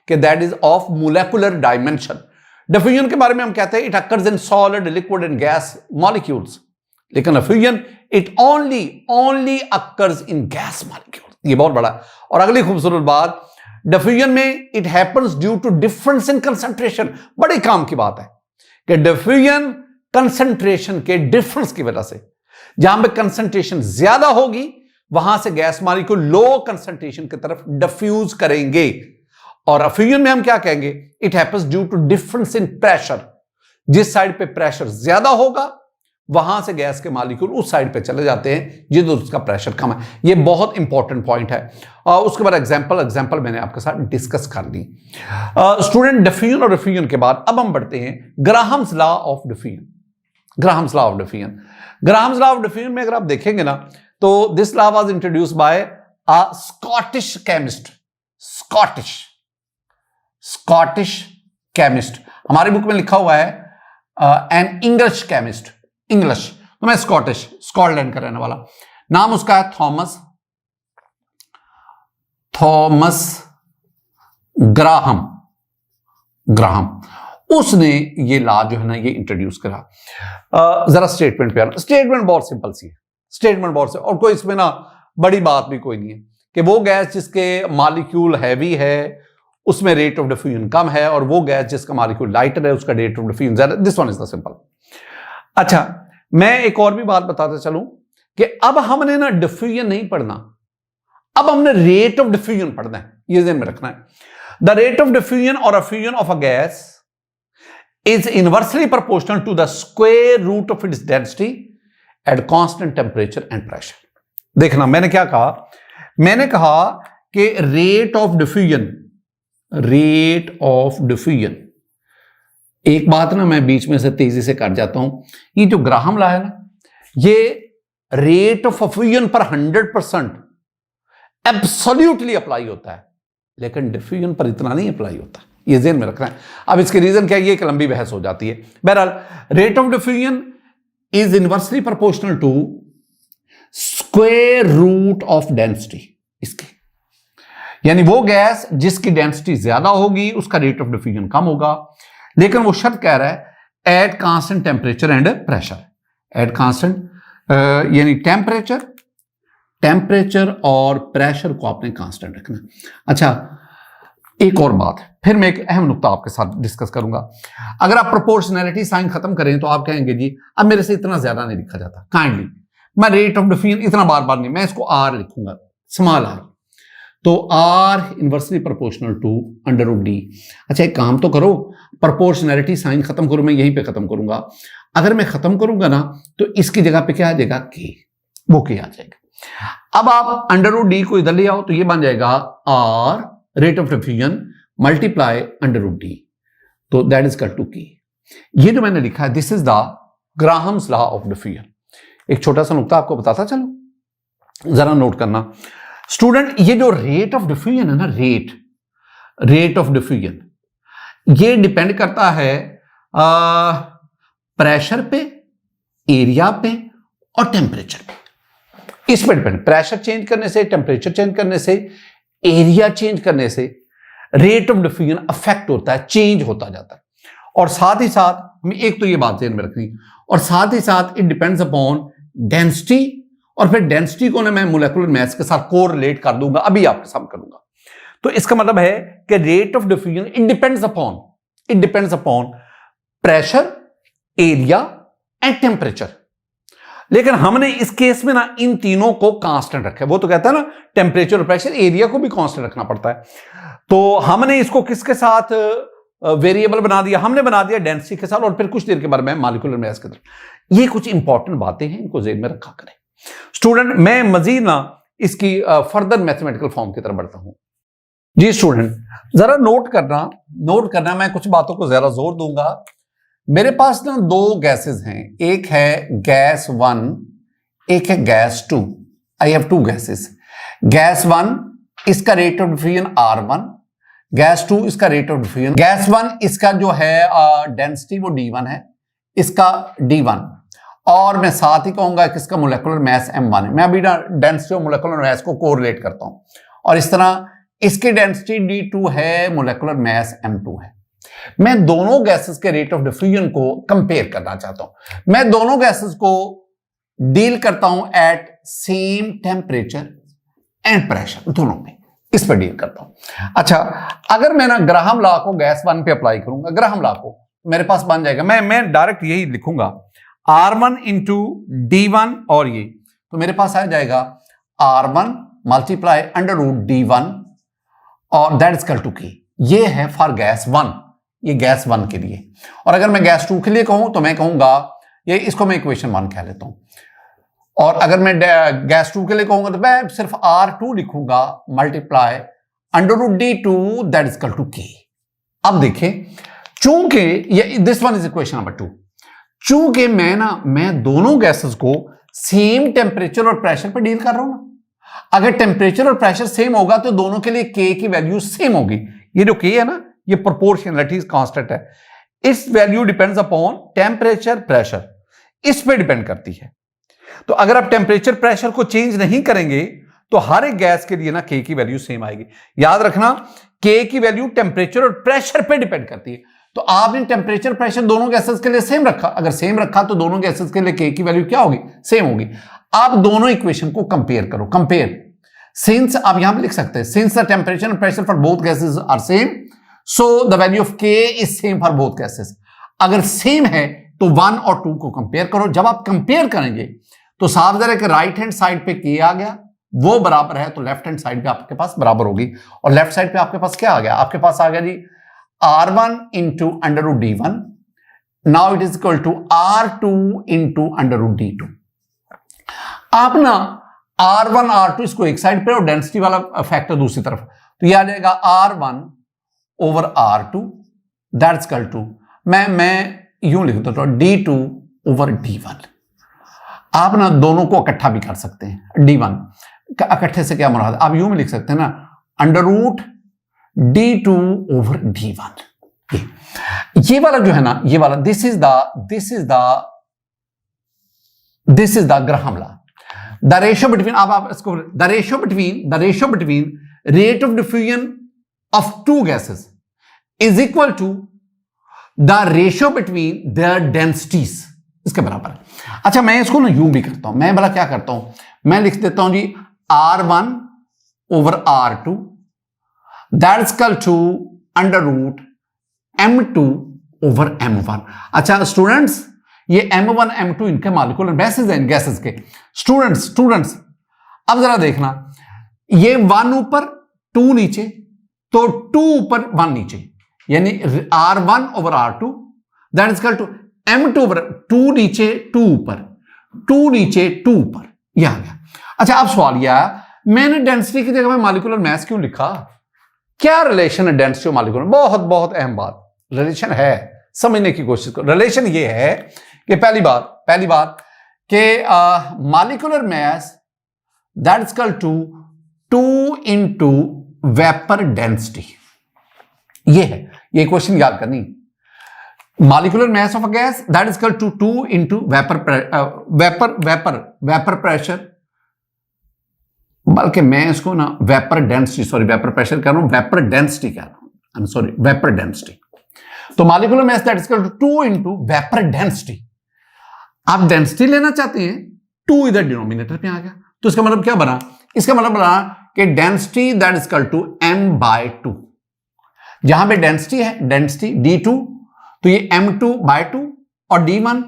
कि that is of molecular dimension. Diffusion के बारे में हम कहते हैं it occurs in solid, liquid and gas molecules, लेकिन effusion it only occurs in gas molecule. ये बहुत बड़ा। और अगली खूबसूरत बात, डिफ्यूजन में it happens due to difference in concentration. बड़े काम की बात है कि डिफ्यूजन कंसंट्रेशन के डिफरेंस की वजह से, जहां पे कंसंट्रेशन ज्यादा होगी वहां से गैस मॉलिक्यूल लो कंसंट्रेशन की तरफ डिफ्यूज करेंगे। और अफ्यूजन में हम क्या कहेंगे, it happens due to difference in pressure. जिस साइड पे प्रेशर ज्यादा होगा वहां से गैस के मॉलिक्यूल उस साइड पे चले जाते हैं जिधर उसका प्रेशर कम है। ये बहुत इंपॉर्टेंट पॉइंट है। उसके बाद एग्जांपल मैंने आपके साथ डिस्कस कर ली। स्टूडेंट, डिफ्यूजन और अफ्यूजन के बाद अब हम बढ़ते हैं Graham's law of diffusion. Graham's law of diffusion, Graham's law of diffusion में अगर आप देखेंगे ना तो this law was introduced by a Scottish chemist. Scottish chemist, हमारी बुक में लिखा हुआ है एन इंग्लिश केमिस्ट, इंग्लिश तो मैं स्कॉटिश, स्कॉटलैंड का रहने वाला। नाम उसका है थॉमस ग्राहम। उसने ये लॉ जो है ना ये इंट्रोड्यूस करा। जरा स्टेटमेंट पे आना। स्टेटमेंट बहुत सिंपल सी है, स्टेटमेंट बहुत से, और कोई इसमें ना बड़ी बात भी कोई नहीं है कि वो गैस जिसके मॉलिक्यूल हैवी है उसमें रेट ऑफ डिफ्यूजन कम है, और वो गैस जिसका मॉलिक्यूल लाइटर है उसका रेट ऑफ डिफ्यूजन ज्यादा। This one is the simple. अच्छा, मैं एक और भी बात बताता चलूं कि अब हमने ना डिफ्यूजन नहीं पढ़ना, अब हमने रेट ऑफ डिफ्यूजन पढ़ना है, ये ध्यान में रखना है। द रेट ऑफ डिफ्यूजन और effusion of a gas is inversely proportional to the square root of its density at constant temperature and pressure। देखना मैंने क्या कहा, मैंने कहा कि रेट ऑफ डिफ्यूजन, एक बात ना मैं बीच में से तेजी से काट जाता हूं, ये जो ग्राहम लॉ है ना ये रेट ऑफ अफ्यूजन पर 100% एब्सोल्यूटली अप्लाई होता है, लेकिन डिफ्यूजन पर इतना नहीं अप्लाई होता, ये ज़हन में रखना है। अब इसके रीजन क्या है, ये एक लंबी बहस हो जाती है। बहरहाल, rate of diffusion is inversely proportional to square root of density इसकी, यानी वो गैस जिसकी डेंसिटी ज्यादा होगी उसका रेट ऑफ डिफ्यूजन कम होगा, लेकिन वो शर्त कह रहा है at constant temperature and pressure. At constant यानी टेम्परेचर और प्रेशर को आपने कांस्टेंट रखना। अच्छा, एक और बात है, फिर मैं एक अहम नुक्ता आपके साथ डिस्कस करूंगा। अगर आप प्रोपोर्शनैलिटी साइन खत्म करें तो आप कहेंगे जी अब मेरे से इतना ज्यादा नहीं लिखा जाता, काइंडली मैं रेट ऑफ डिफ्यूजन इतना बार बार नहीं, मैं इसको आर लिखूंगा, स्मॉल आर। तो R inversely proportional to √d। अच्छा, एक काम तो करो, प्रोपोर्शनैलिटी साइन खत्म करो, मैं यहीं पे खत्म करूंगा। अगर मैं खत्म करूंगा ना तो इसकी जगह पे क्या आ जाएगा, के, वो के आ जाएगा। अब आप √d को इधर ले आओ तो ये बन जाएगा R rate of diffusion multiply under root D, तो that is equal to K. ये जो मैंने लिखा है this is the Graham's law of diffusion. एक छोटा सा नुक्ता आपको बताता चलो, जरा नोट करना स्टूडेंट। ये जो रेट ऑफ डिफ्यूजन है ना, रेट ऑफ डिफ्यूजन, ये डिपेंड करता है प्रेशर पे, एरिया पे और टेम्परेचर पे। इस पर डिपेंड, प्रेशर चेंज करने से, टेम्परेचर चेंज करने से, एरिया चेंज करने से रेट ऑफ डिफ्यूजन अफेक्ट होता है, चेंज होता जाता है। और साथ ही साथ हमें एक तो ये बात ध्यान में रखनी, और साथ ही साथ इट डिपेंड्स अपॉन डेंसिटी, और फिर डेंसिटी को ना मैं मोलेकुलर मास के साथ कोरिलेट कर दूंगा, अभी आपके सामने करूंगा। तो इसका मतलब है कि rate of diffusion it depends upon pressure, area and temperature. लेकिन हमने इस केस में ना इन तीनों को कांस्टेंट रखा है। वो तो कहता है ना टेम्परेचर और प्रेशर, एरिया को भी कांस्टेंट रखना पड़ता है। तो हमने इसको किसके साथ वेरिएबल बना दिया? हमने बना दिया डेंसिटी के साथ, और फिर कुछ देर के बाद में मॉलिक्यूलर मास की तरफ। ये कुछ इंपॉर्टेंट बातें हैं, इनको जेहन में रखा करें स्टूडेंट। मैं मजीद ना इसकी फर्दर मैथमेटिकल फॉर्म की तरफ बढ़ता हूं। जी स्टूडेंट, जरा नोट करना, मैं कुछ बातों को जरा जोर दूंगा। मेरे पास ना दो गैसेस हैं, एक है गैस 1, एक है gas 2। I have 2 gases. Gas 1 इसका rate of diffusion R1, gas 2 इसका रेट ऑफ डिफ्यूजन। गैस 1 इसका जो है डेंसिटी वो D1 है, इसका D1, और मैं साथ ही कहूंगा कि इसका मोलेकुलर मास M1 है। मैं अभी ना डेंसिटी और मोलेकुलर मास को कोरिलेट करता हूं, और इस तरह इसकी डेंसिटी D2 है, मोलेकुलर मास M2 है। मैं दोनों गैसेस के रेट ऑफ डिफ्यूजन को कंपेयर करना चाहता हूं। मैं दोनों गैसेस को डील करता हूं at same temperature and pressure, दोनों में इस पर डील करता हूं। अच्छा, अगर मैं ना ग्राहम लॉ को गैस 1 पे अप्लाई करूंगा, ग्राहम लॉ को मेरे पास बन जाएगा, मैं डायरेक्ट यही लिखूंगा R1 इंटू D1, और ये तो मेरे पास आ जाएगा R1 multiply under root D1, और that is equal to K. ये है फॉर गैस 1, ये गैस 1 के लिए। और अगर मैं गैस 2 के लिए कहूं तो मैं कहूंगा ये, इसको मैं इक्वेशन 1 कह लेता हूं। और अगर मैं गैस 2 के लिए कहूंगा तो मैं सिर्फ R2 लिखूंगा multiply under root D2, that is equal to K. अब देखें, चूंकि ये this one is equation number 2, चूंकि मैं दोनों गैसेस को सेम टेम्परेचर और प्रेशर पर डील कर रहा हूं ना। अगर टेम्परेचर और प्रेशर सेम होगा तो दोनों के लिए के की वैल्यू सेम होगी। ये जो के है ना, ये प्रोपोर्शनलिटी कांस्टेंट है। इस value depends upon temperature, pressure, इस पे डिपेंड करती है। तो अगर आप टेम्परेचर प्रेशर को चेंज नहीं करेंगे तो हर एक गैस के लिए ना के की वैल्यू सेम आएगी। याद रखना, के की वैल्यू टेम्परेचर और प्रेशर पे डिपेंड करती है। तो आपने टेम्परेचर प्रेशर दोनों गैसेस के लिए सेम रखा, अगर सेम रखा तो दोनों गैसेस के लिए के की वैल्यू क्या होगी? सेम होगी। आप दोनों इक्वेशन को कंपेयर करो, कंपेयर सिंस, आप यहां पे लिख सकते हैं since the temperature and pressure for both gases are same, so the value of K is same for both gases. अगर सेम है तो 1 और 2 को कंपेयर करो। जब आप कंपेयर करेंगे तो साफ ज़रा कि राइट हैंड साइड पे के आ गया, वो बराबर है, तो लेफ्ट हैंड साइड पे आपके पास बराबर होगी। और लेफ्ट साइड पे आपके पास क्या आ गया? आपके पास आ गया जी R1 into under root D1, now it is equal to R2 into under root D2। आप ना R1 R2 इसको एक साइड पे और डेंसिटी वाला फैक्टर दूसरी तरफ, तो यह आ जाएगा R1 over R2, that's equal to, मैं यूं लिख देता हूं D2 ओवर D1। आप ना दोनों को इकट्ठा भी कर सकते हैं। D1 इकट्ठे से क्या मुराद? आप यूं भी लिख सकते हैं ना under root D2 over D1। ये वाला जो है ना, ये वाला this is the Graham law. The ratio between, आप इसको the ratio between rate of diffusion of two gases is equal to the ratio between their densities, इसके बराबर है। अच्छा, मैं इसको ना यूं भी करता हूं, मैं भला क्या करता हूं, मैं लिख देता हूं जी R1 over R2 that's equal to under root M2 over M1। अच्छा स्टूडेंट्स, ये M1 M2 इनके मॉलिक्यूलर मासेस हैं गैसेस के। स्टूडेंट्स अब जरा देखना, ये 1 ऊपर 2 नीचे, तो 2 ऊपर 1 नीचे, यानी R1 over R2 that is equal to M2 over 2 नीचे 2 ऊपर, 2 नीचे 2 ऊपर, यह आ गया। अच्छा, अब सवाल यह, मैंने डेंसिटी की जगह में मॉलिक्यूलर मास क्यों लिखा? क्या रिलेशन है डेंसिटी और मॉलिक्यूलर? बहुत बहुत अहम बात, रिलेशन है, समझने की कोशिश करो। रिलेशन ये है कि पहली बार कि molecular mass that is equal to 2 into vapour density. ये है, ये क्वेश्चन याद करनी। Molecular mass of a gas that is equal to 2 into vapour pressure, बल्कि मैं इसको ना vapour density, sorry vapour pressure कह रहा हूं, वेपर डेंसिटी कह रहा हूं, I am sorry, vapour density. तो molecular mass that is equal to 2 into vapour density. आप डेंसिटी लेना चाहते हैं, 2 इधर डिनोमिनेटर पे आ गया, तो इसका मतलब क्या बना? इसका मतलब बना कि density that is equal to m/2। जहां पे डेंसिटी है, डेंसिटी d2, तो ये m2/2 और d1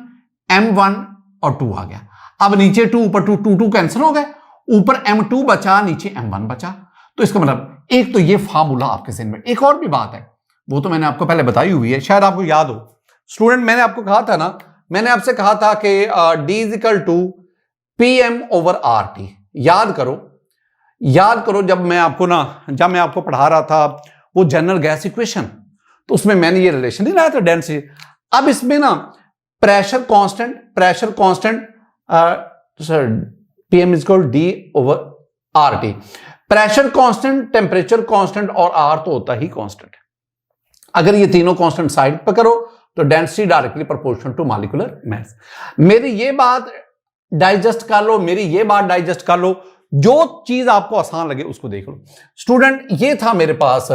m1 और 2 आ गया। अब नीचे 2 ऊपर 2, 2 कैंसिल हो गए, ऊपर m2 बचा, नीचे m1 बचा। तो इसका मतलब एक तो ये फार्मूला आपके ज़हन में। एक और भी बात है, वो तो मैंने आपको पहले बताई हुई है, शायद आपको याद हो। स्टूडेंट, मैंने आपको कहा था ना, मैंने आपसे कहा था कि d is equal to PM/RT। याद करो जब मैं आपको पढ़ा रहा था वो जनरल गैस इक्वेशन, तो उसमें मैंने ये रिलेशन नहीं लाया था डेंसिटी। अब इसमें ना pressure constant sir PM is equal D/RT। Pressure constant, temperature constant और R तो होता ही कांस्टेंट है। अगर ये तीनों कांस्टेंट साइड पर करो तो density directly proportional to molecular mass. मेरी ये बात डाइजेस्ट कर लो, जो चीज आपको आसान लगे उसको देख लो। स्टूडेंट, ये था मेरे पास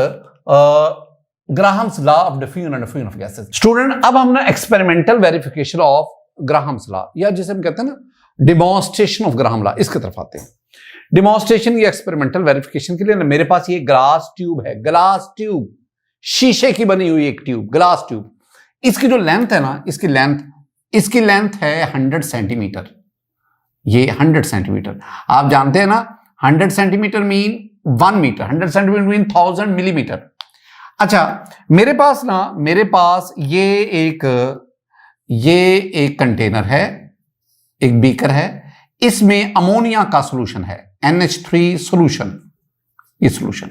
Graham's law of diffusion and diffusion of gases. Student, अब हम ना experimental verification of Graham's law, या जिसे हम कहते हैं ना डिमॉन्स्ट्रेशन ऑफ ग्राहम लॉ, इसकी तरफ आते हैं। डिमॉन्स्ट्रेशन या एक्सपेरिमेंटल वेरिफिकेशन के लिए ना मेरे पास ये ग्लास ट्यूब है, ग्लास ट्यूब, शीशे की बनी हुई एक ट्यूब, ग्लास ट्यूब। इसकी जो लेंथ है ना, इसकी लेंथ है 100 सेंटीमीटर। ये 100 सेंटीमीटर, आप जानते हैं ना 100 centimetre mean 1 metre, 100 centimetre mean 1000 millimetre. अच्छा, मेरे पास ये एक कंटेनर है, एक बीकर है, इसमें अमोनिया का सॉल्यूशन है, NH3 सॉल्यूशन, ये सॉल्यूशन।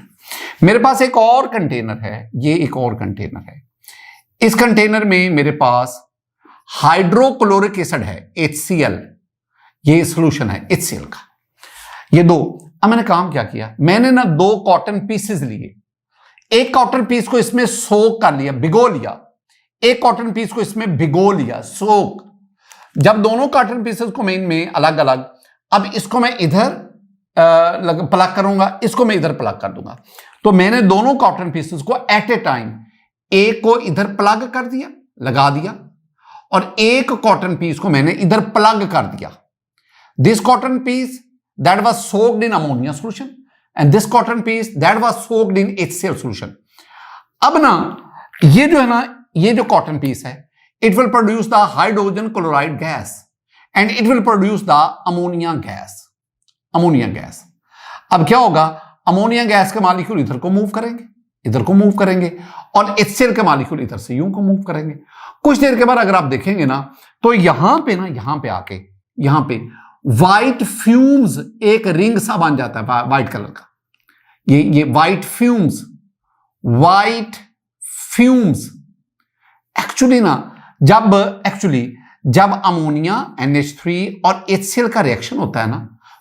मेरे पास एक और कंटेनर है, ये एक और कंटेनर है। इस कंटेनर में मेरे पास हाइड्रोक्लोरिक एसिड है, HCl, ये सॉल्यूशन है HCl का, ये दो। अब मैंने काम क्या किया, मैंने ना 2 कॉटन पीसेस लिए, एक कॉटन पीस को इसमें सोक कर लिया, भिगो लिया, एक कॉटन पीस को इसमें भिगो लिया, सोक। जब दोनों कॉटन पीसेस को मैं इनमें अलग अलग, अब इसको मैं इधर प्लग करूंगा, इसको मैं इधर प्लग कर दूंगा। तो मैंने दोनों कॉटन पीसेस को एट ए टाइम, एक को इधर प्लग कर दिया, लगा दिया, और एक कॉटन पीस को मैंने इधर प्लग कर दिया। This cotton piece that was soaked in ammonia solution and this cotton piece that was soaked in HCl solution. अब ना ये जो है ना, ये जो कॉटन पीस है, it will produce the hydrogen chloride gas and it will produce the ammonia gas. अब क्या होगा, अमोनिया गैस के मॉलिक्यूल इधर को मूव करेंगे, और HCl के मॉलिक्यूल इधर से यूं को मूव करेंगे। कुछ देर के बाद अगर आप देखेंगे ना, तो यहां पे आके यहां पे व्हाइट फ्यूम्स, एक रिंग सा बन जाता है व्हाइट कलर का, ये व्हाइट फ्यूम्स। एक्चुअली जब अमोनिया NH3 और HCl का रिएक्शन होता है ना,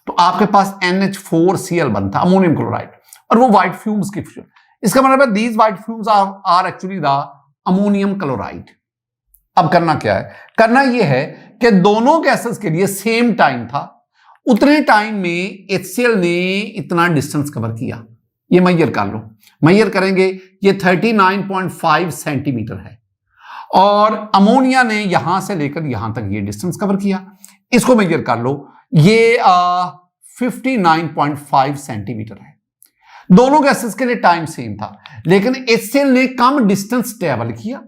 तो आपके पास NH4Cl बनता है, अमोनियम क्लोराइड, और वो व्हाइट फ्यूम्स की, इसका मतलब है these white fumes are actually the ammonium chloride. अब करना क्या है, करना यह है कि दोनों गैसेस के लिए सेम टाइम था, उतने टाइम में HCl ने इतना डिस्टेंस कवर किया। ये मेजर कर लो, मेजर करेंगे, ये 39.5 सेंटीमीटर है, और अमोनिया ने यहां से लेकर यहां तक ये डिस्टेंस कवर किया। इसको मेजर कर लो, ये 59.5 सेंटीमीटर है। दोनों गैसेस के लिए टाइम सेम था, लेकिन HCl ने कम डिस्टेंस ट्रेवल किया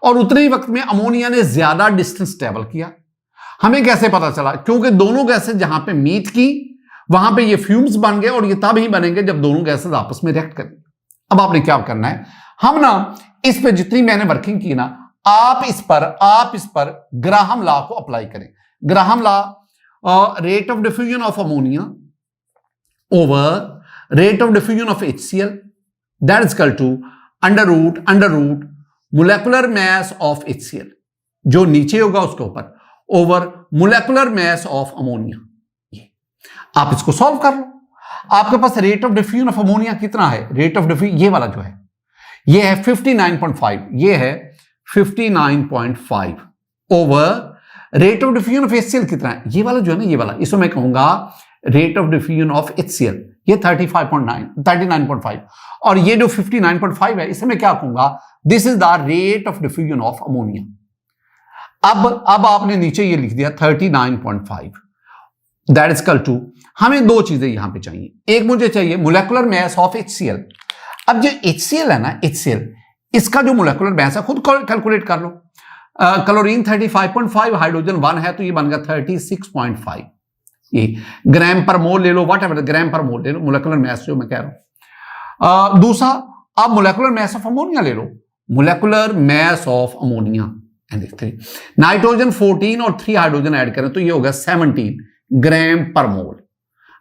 और उतने ही वक्त में अमोनिया ने ज्यादा डिस्टेंस ट्रेवल किया। हमें कैसे पता चला? क्योंकि दोनों गैसेस जहां पे मीट की, वहां पे ये फ्यूम्स बन गए, और ये तब ही बनेंगे जब दोनों गैसेस आपस में रिएक्ट करें। अब आपने क्या करना है, हम ना इस पे जितनी मैंने वर्किंग की ना, आप इस पर ग्राहम लॉ को अप्लाई करें। Graham law, rate of diffusion of ammonia over rate of diffusion of HCl that is equal to under root molecular mass of HCl, जो नीचे होगा उसके ऊपर, over molecular mass of ammonia. आप इसको solve कर लो। आपके पास rate of diffusion of ammonia कितना है? रेट ऑफ डिफ्यूजन ये वाला जो है ये है 59.5, ये है 59.5 over rate of diffusion of HCl कितना है? ये वाला जो है ना, ये वाला, इसको मैं कहूंगा rate of diffusion of HCl, ये 39.5 और ये जो 59.5 है इसे मैं क्या कहूंगा? This is the rate of diffusion of ammonia. अब आपने नीचे ये लिख दिया 39.5, दैट इज इक्वल टू, हमें दो चीजें यहां पे चाहिए। एक मुझे चाहिए मोलेकुलर मास ऑफ HCl। अब जो HCl है ना, HCl, इसका जो मोलेकुलर मास है खुद कैलकुलेट कर लो। क्लोरीन 35.5, हाइड्रोजन 1 है तो ये बन गया 36.5, ये ग्राम पर मोल ले लो, वट एवर ग्राम पर मोल ले लो, मोलेकुलर मास जो मैं कह रहा हूं। दूसरा, आप मोलेकुलर मास ऑफ अमोनिया ले लो, molecular mass of ammonia, nitrogen 14 और 3 हाइड्रोजन ऐड करें तो ये होगा 17 ग्राम पर मोल।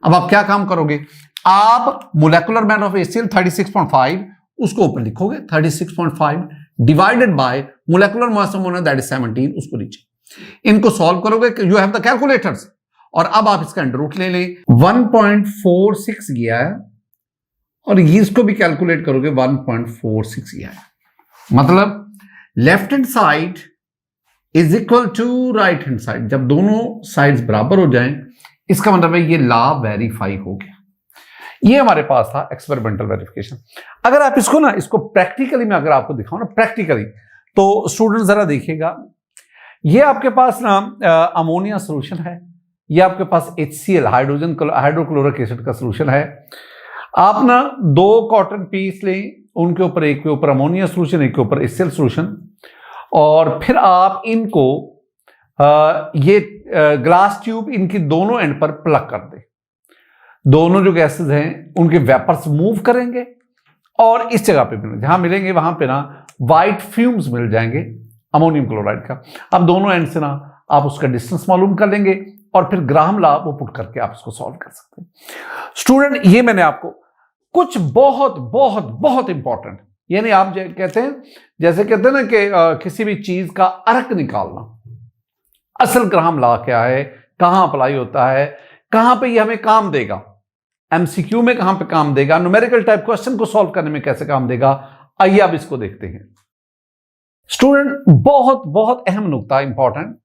अब आप क्या काम करोगे? आप मोलेकुलर मास ऑफ HCl 36.5 उसको ऊपर लिखोगे, 36.5 divided by molecular mass of ammonia that is 17, उसको नीचे। इनको सॉल्व करोगे, यू हैव द कैलकुलेटर्स, और अब आप इसका अंडर रूट ले लें। 1.46 गया है और इसको भी कैलकुलेट करोगे, 1.46 गया है, मतलब left hand side is equal to right hand side. जब दोनों साइड्स बराबर हो जाएं इसका मतलब है ये लॉ वेरीफाई हो गया। ये हमारे पास था एक्सपेरिमेंटल वेरिफिकेशन। अगर आप इसको ना, इसको प्रैक्टिकली में अगर आपको दिखाऊं ना प्रैक्टिकली, तो स्टूडेंट जरा देखिएगा, ये आपके पास ना अमोनिया सोल्यूशन है, ये आपके पास HCl हाइड्रोक्लोरिक एसिड का सोल्यूशन है। आप ना 2 कॉटन पीस लें, उनके ऊपर एक के ऊपर अमोनिया सोल्यूशन, एक के ऊपर HCl सोल्यूशन, और फिर आप इनको ये ग्लास ट्यूब इनकी दोनों एंड पर प्लग कर दें। दोनों जो गैसेस हैं उनके वेपर्स मूव करेंगे और इस जगह पे मिलेंगे, जहां मिलेंगे वहां पे ना वाइट फ्यूम्स मिल जाएंगे अमोनियम क्लोराइड का। अब दोनों एंड से ना आप उसका डिस्टेंस मालूम कर लेंगे और फिर ग्राहम लॉ वो पुट करके आप इसको सॉल्व कर सकते हैं। स्टूडेंट, ये मैंने आपको कुछ बहुत बहुत बहुत इंपॉर्टेंट, यानी आप कहते हैं, जैसे कहते हैं ना कि किसी भी चीज का अर्क निकालना, असल ग्राहम लॉ क्या है, कहां अप्लाई होता है, कहां पे ये हमें काम देगा, MCQ में कहां पे काम देगा, न्यूमेरिकल टाइप क्वेश्चन को सॉल्व करने में कैसे काम देगा, आइए अब इसको देखते हैं। स्टूडेंट, बहुत बहुत अहम नुकता, important,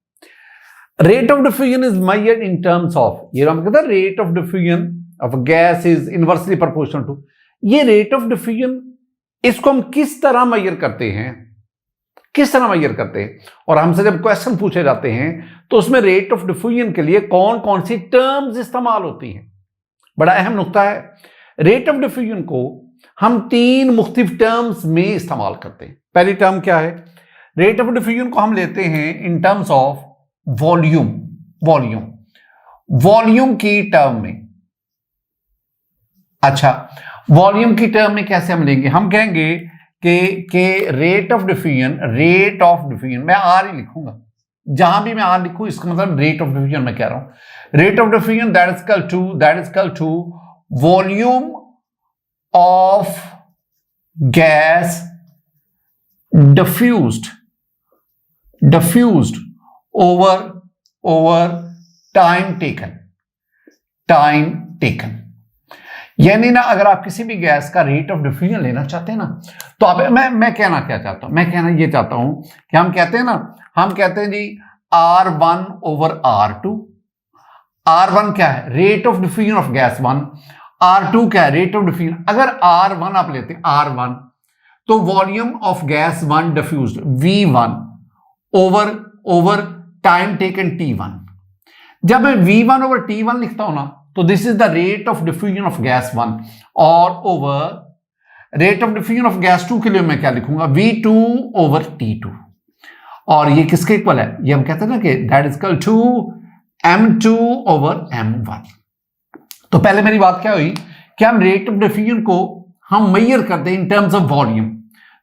rate of diffusion is measured in terms of, ये हम कहते हैं rate of diffusion of gas is inversely proportional to, ये रेट ऑफ डिफ्यूजन इसको हम किस तरह मेजर करते हैं, किस तरह मेजर करते हैं, और हमसे जब क्वेश्चन पूछे जाते हैं तो उसमें रेट ऑफ डिफ्यूजन के लिए कौन कौन सी टर्म्स इस्तेमाल होती हैं, बड़ा अहम नुकता है। रेट ऑफ डिफ्यूजन को हम 3 मुख्तलिफ टर्म्स में इस्तेमाल करते हैं। पहली टर्म क्या है? रेट ऑफ डिफ्यूजन को हम लेते हैं इन टर्म्स ऑफ वॉल्यूम, वॉल्यूम की टर्म में। अच्छा, वॉल्यूम की टर्म में कैसे हम लेंगे? हम कहेंगे कि रेट ऑफ डिफ्यूजन मैं आर ही लिखूंगा, जहां भी मैं आर लिखूं इसका मतलब रेट ऑफ डिफ्यूजन मैं कह रहा हूं। Rate of diffusion that is equal to volume of gas diffused over time taken। यानी ना अगर आप किसी भी गैस का रेट ऑफ डिफ्यूजन लेना चाहते हैं ना, तो आप मैं कहना क्या चाहता हूं, मैं कहना ये चाहता हूं कि हम कहते हैं ना, हम कहते हैं जी R1 over R2। R1 क्या है? Rate of diffusion of gas 1। R2 क्या है? Rate of diffusion. अगर R1 आप लेते हैं R1, तो volume of gas 1 diffused V1 over time taken T1। जब मैं V1 ओवर T1 लिखता हूं ना, तो this is the rate of diffusion of gas 1, और over rate of diffusion of gas 2 के लिए मैं क्या लिखूंगा? V2 over T2। और ये किसके इक्वल है? ये हम कहते हैं ना कि that is equal to M2 over M1। तो पहले मेरी बात क्या हुई कि हम रेट ऑफ डिफ्यूजन को हम मेजर करते हैं इन टर्म्स ऑफ वॉल्यूम।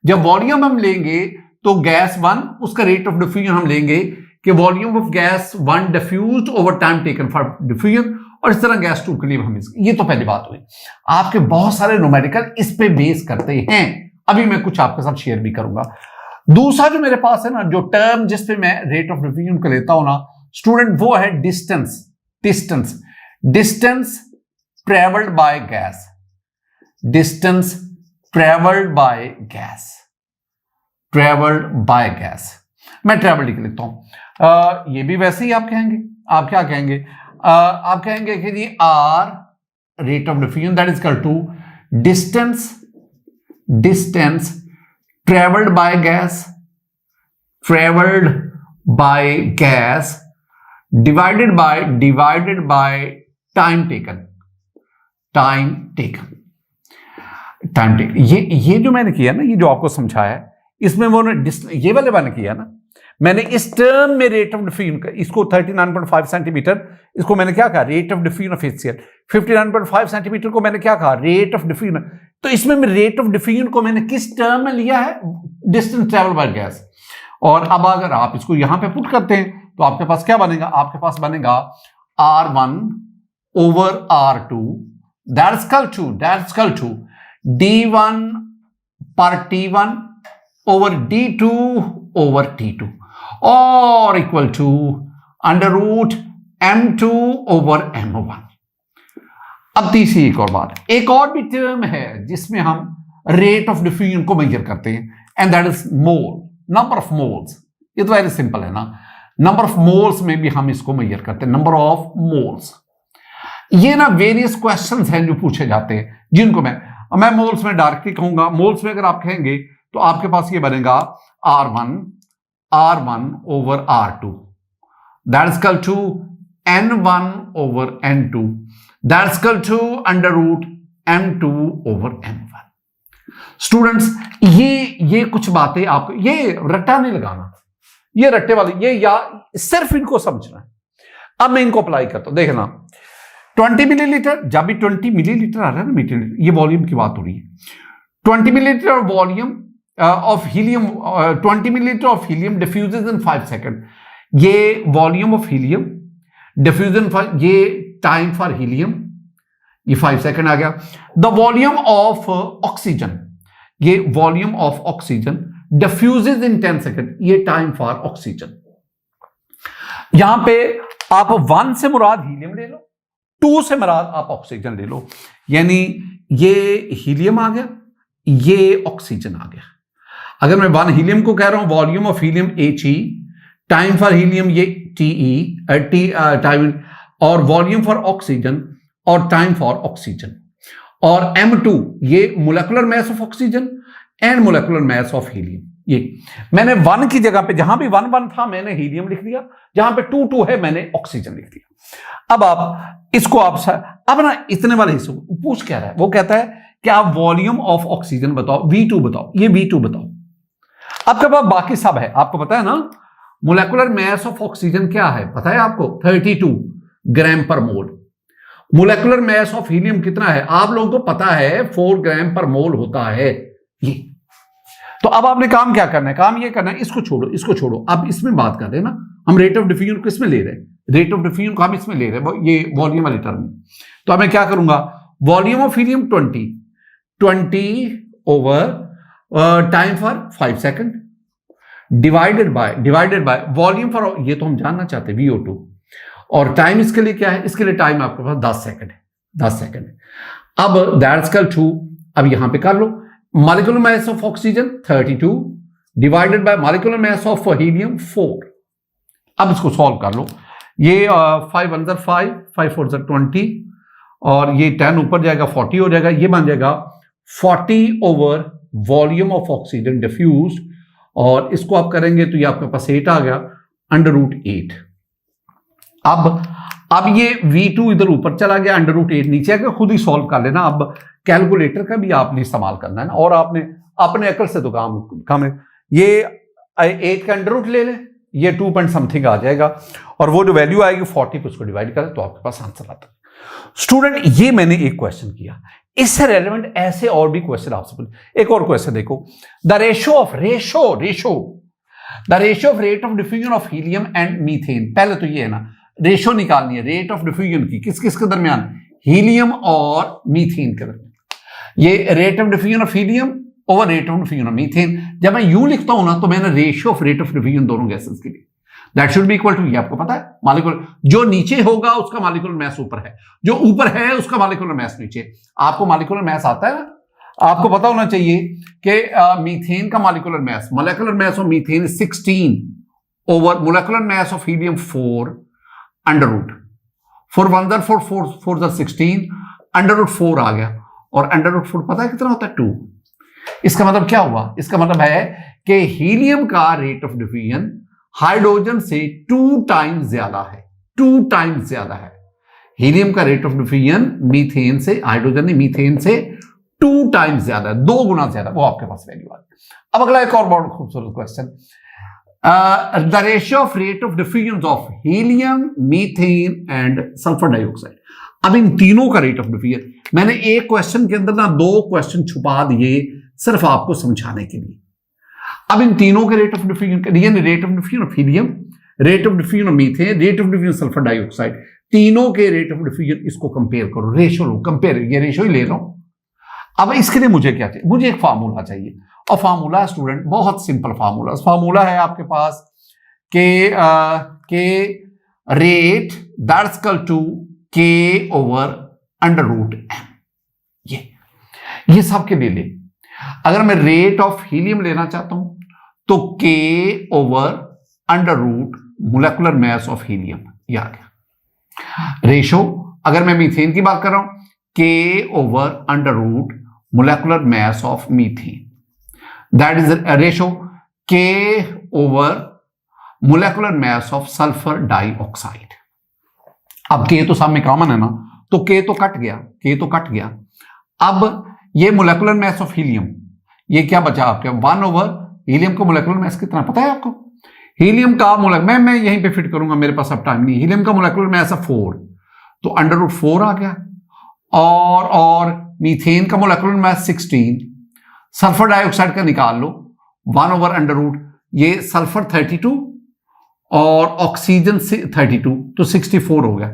जब वॉल्यूम हम लेंगे तो गैस 1 उसका रेट ऑफ डिफ्यूजन हम लेंगे कि volume of gas 1 diffused over time taken for diffusion, और इस तरह गैस टू के लिए हम ये तो पहली बात हुई। आपके बहुत सारे न्यूमेरिकल इस पे बेस करते हैं, अभी मैं कुछ आपके साथ शेयर भी करूंगा। दूसरा जो मेरे पास है ना, जो टर्म जिस पे मैं रेट ऑफ डिफ्यूजन को लेता हूं ना स्टूडेंट, वो है distance. Distance travelled by gas, distance travelled by gas, travelled by gas. मैं ट्रेवल लिख लेता हूं। ये भी वैसे ही आप कहेंगे, आप क्या कहेंगे, आप कहेंगे कि जी R rate of diffusion that is equal to distance travelled by gas divided by time taken. ये जो मैंने किया ना, ये जो आपको समझाया है, इसमें वो ये वाले मैंने किया ना, मैंने इस टर्म में रेट ऑफ डिफ्यूजन, इसको 39.5 सेंटीमीटर, इसको मैंने क्या कहा, rate of diffusion of HCl। 59.5 centimetre को मैंने क्या कहा, रेट ऑफ डिफ्यूजन। तो इसमें मैं रेट ऑफ डिफ्यूजन को मैंने किस टर्म में लिया है, डिस्टेंस ट्रेवल बाय गैस। और अब अगर आप इसको यहां पे पुट करते हैं तो आपके पास क्या बनेगा, आपके पास बनेगा R1 over R2 that's equal to D1 पर T1 over D2 over T2 और equal to under root M2 over M1। अब तीसरी एक और बात, एक और भी टर्म है जिसमें हम रेट ऑफ डिफ्यूजन को मेजर करते हैं, and that is mole, number of moles. ये तो वेरी सिंपल है ना, नंबर ऑफ मोल्स में भी हम इसको मेजर करते हैं, नंबर ऑफ मोल्स। ये ना वेरियस क्वेश्चंस हैं जो पूछे जाते हैं, जिनको मैं मोल्स में डायरेक्टली कहूंगा। मोल्स में अगर आप कहेंगे तो आपके पास ये बनेगा R1 over R2 that is equal to N1 over N2 that is equal to under root M2 over M1। Students, ये कुछ बातें आपको, ये रट्टा नहीं लगाना, ये रट्टे वाली, ये या सिर्फ इनको समझना है। अब मैं इनको अप्लाई करता हूं, देखना 20 मिलीलीटर, जब भी 20 मिलीलीटर आ रहा है ना मीटर, ये वॉल्यूम की बात हो रही है। 20 millilitre volume of helium, 20 millilitre of helium diffuses in 5 second. ये वॉल्यूम ऑफ हीलियम डिफ्यूजन, ये टाइम फॉर हीलियम, ये 5 सेकंड आ गया। द वॉल्यूम ऑफ ऑक्सीजन, ये volume of oxygen diffuses in 10 second, ये टाइम फॉर ऑक्सीजन। यहां पे आप 1 से मुराद हीलियम ले लो, 2 से मुराद आप ऑक्सीजन ले लो, यानी ये हीलियम आ गया, ये ऑक्सीजन आ गया। अगर मैं 1 हीलियम को कह रहा हूं, volume of helium He, time for helium ये Te, टाइम, और वॉल्यूम फॉर ऑक्सीजन और टाइम फॉर ऑक्सीजन, और M2 ये molecular mass of oxygen and molecular mass of helium. ये मैंने 1 की जगह पे, जहां भी 1 था मैंने हीलियम लिख दिया, जहां पे 2 है मैंने ऑक्सीजन लिख दिया। अब आप इसको अब ना इतने वाले हिस्से पूछ क्या रहा है, वो कहता है कि आप वॉल्यूम ऑफ ऑक्सीजन बताओ, V2 बताओ, ये V2 बताओ। आपके पास बाकी सब है, आपको पता है ना, मोलेकुलर मास ऑफ ऑक्सीजन क्या है पता है आपको, 32 ग्राम पर मोल। मोलेकुलर मास ऑफ हीलियम कितना है आप लोगों को पता है, 4 ग्राम पर मोल होता है ये। तो अब आपने काम क्या करना है, काम ये करना है, इसको छोड़ो, अब इसमें बात कर रहे हैं ना, हम रेट ऑफ डिफ्यूजन को इसमें ले रहे हैं, रेट ऑफ डिफ्यूजन को हम इसमें ले रहे हैं, ये वॉल्यूम वाली टर्म। तो अब मैं क्या करूंगा, volume of helium 20 over time for 5 second divided by volume for, ये तो हम जानना चाहते हैं VO2, और टाइम इसके लिए क्या है, इसके लिए टाइम आपके पास 10 सेकंड है, 10 सेकंड है। अब दैट्स इक्वल टू, अब यहां पे कर लो, molecular mass of oxygen 32 divided by molecular mass of helium 4। अब इसको सॉल्व कर लो, ये 5 1 5, 5 4 20, और ये 10 ऊपर जाएगा 40 हो जाएगा, ये बन जाएगा 40 over volume of oxygen diffused, और इसको आप करेंगे तो ये आपके पास 8 आ गया अंडर रूट 8। अब ये V2 इधर ऊपर चला गया, अंडर रूट 8 नीचे आकर खुद ही सॉल्व कर लेना। अब कैलकुलेटर का भी आपने इस्तेमाल करना है ना, और आपने अपने अकल से तो काम है। ये 8 का अंडर रूट ले ले, ये 2 पॉइंट समथिंग आ जाएगा, और वो जो वैल्यू आएगी 40 पे उसको डिवाइड करें तो आपके पास आंसर आता है। स्टूडेंट, ये मैंने एक क्वेश्चन किया, इससे रेलेवेंट ऐसे और भी क्वेश्चन आपसे पूछे। एक और क्वेश्चन देखो, the ratio of rate of diffusion of helium and methane. पहले तो ये है ना, रेशो निकालनी है रेट ऑफ डिफ्यूजन की, किस किस के दरमियान, हीलियम और मीथेन के दरमियान। ये rate of diffusion of helium over rate of diffusion of methane. जब मैं यूं लिखता हूं ना तो मैंने ratio of rate of diffusion दोनों गैसेस के लिए, that should be equal to, ये आपको पता है, मॉलिक्यूलर जो नीचे होगा उसका मॉलिक्यूलर मास ऊपर है, जो ऊपर है उसका मॉलिक्यूलर मास नीचे। आपको मॉलिक्यूलर मास आता है ना, आपको पता होना चाहिए कि मीथेन का molecular mass, molecular mass of methane 16 over molecular mass of helium 4 under root 4 1 4 4 4 16 under root 4 आ गया, और अंडर रूट 4 पता है कितना होता है, 2। इसका मतलब क्या हुआ, इसका मतलब है कि हीलियम का रेट ऑफ डिफ्यूजन हाइड्रोजन से 2 टाइम्स ज्यादा है, 2 टाइम्स ज्यादा है। हीलियम का रेट ऑफ डिफ्यूजन मीथेन से, हाइड्रोजन ने मीथेन से 2 टाइम्स ज्यादा, 2 गुना ज्यादा, वो आपके पास वैल्यू आ गई। अब अगला एक और बहुत खूबसूरत question, the ratio of rate of diffusion of helium, methane and sulphur dioxide. अब इन तीनों का रेट ऑफ डिफ्यूजन, मैंने एक क्वेश्चन के अंदर ना 2 क्वेश्चन छुपा दिए सिर्फ आपको समझाने के लिए। अब इन तीनों के rate of diffusion, rate of diffusion of helium, rate of diffusion of methane, rate of diffusion sulphur dioxide, तीनों के रेट ऑफ डिफ्यूजन, इसको कंपेयर करो, रेशियो लो, कंपेयर, ये रेशियो ही ले लो। अब इसके लिए मुझे क्या चाहिए, मुझे एक फार्मूला चाहिए, और फार्मूला स्टूडेंट बहुत सिंपल फार्मूला, फार्मूला है आपके पास के रेट दैट्स इक्वल टू के ओवर अंडर रूट एम। ये सब के लिए ले, अगर मैं रेट ऑफ हीलियम लेना चाहता हूं तो K over under root molecular mass of helium, ये आ गया। रेशो अगर मैं मीथेन की बात कर रहा हूं, K over under root molecular mass of methane, that is ratio K over molecular mass of sulphur dioxide. अब के तो सामने कॉमन है ना, तो के तो कट गया, के तो कट गया। अब ये मोलेकुलर मास ऑफ हीलियम, ये क्या बचा आपके 1 ओवर हीलियम का मोलेकुलर मास कितना पता है आपको, हीलियम का मैं यहीं पे फिट करूंगा, मेरे पास अब टाइम नहीं। हीलियम का मोलेकुलर मास है 4, तो अंडर रूट 4 आ गया, और मीथेन का मोलेकुलर मास 16, सल्फर डाइऑक्साइड का निकाल लो 1 ओवर अंडर रूट, ये सल्फर 32 और ऑक्सीजन 32, तो 64 हो गया,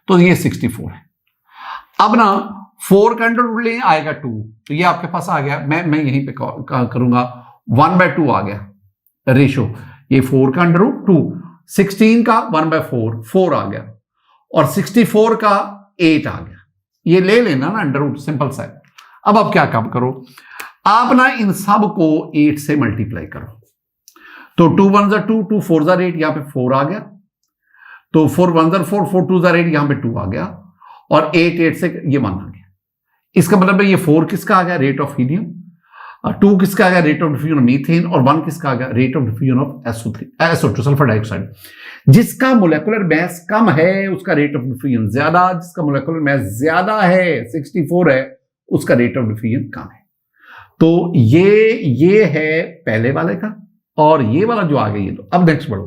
तो ये 64 है। अब ना 4 का अंडर रूट ले आएगा 2, तो ये आपके पास आ गया, मैं यहीं पे करूंगा 1/2 आ गया रेशो, ये 4 का अंडर रूट 2, 16 का 1/4 4 आ गया, और 64 का 8 आ गया। ये ले लेना ना अंडर रूट, सिंपल सा है। अब आप क्या काम करो, आप ना इन सब को 8 से मल्टीप्लाई करो, तो 2 1 2, 2 4 8, यहां पे 4 आ गया, तो 4 1 4, 4 2 8, यहां पे 2 आ गया, और 8 8 से ये 1 आ गया। इसका मतलब है ये 4 किसका आ गया, रेट ऑफ हीलियम, 2 किसका आ गया, rate of diffusion of methane, और 1 किसका आ गया, rate of diffusion of SO2 sulphur dioxide. जिसका मोलेकुलर मास कम है उसका रेट ऑफ डिफ्यूजन ज्यादा, जिसका मोलेकुलर मास ज्यादा है 64 है, उसका रेट ऑफ डिफ्यूजन कम है। तो ये है पहले वाले का, और ये वाला जो आ गया ये लो। अब नेक्स्ट बढ़ो,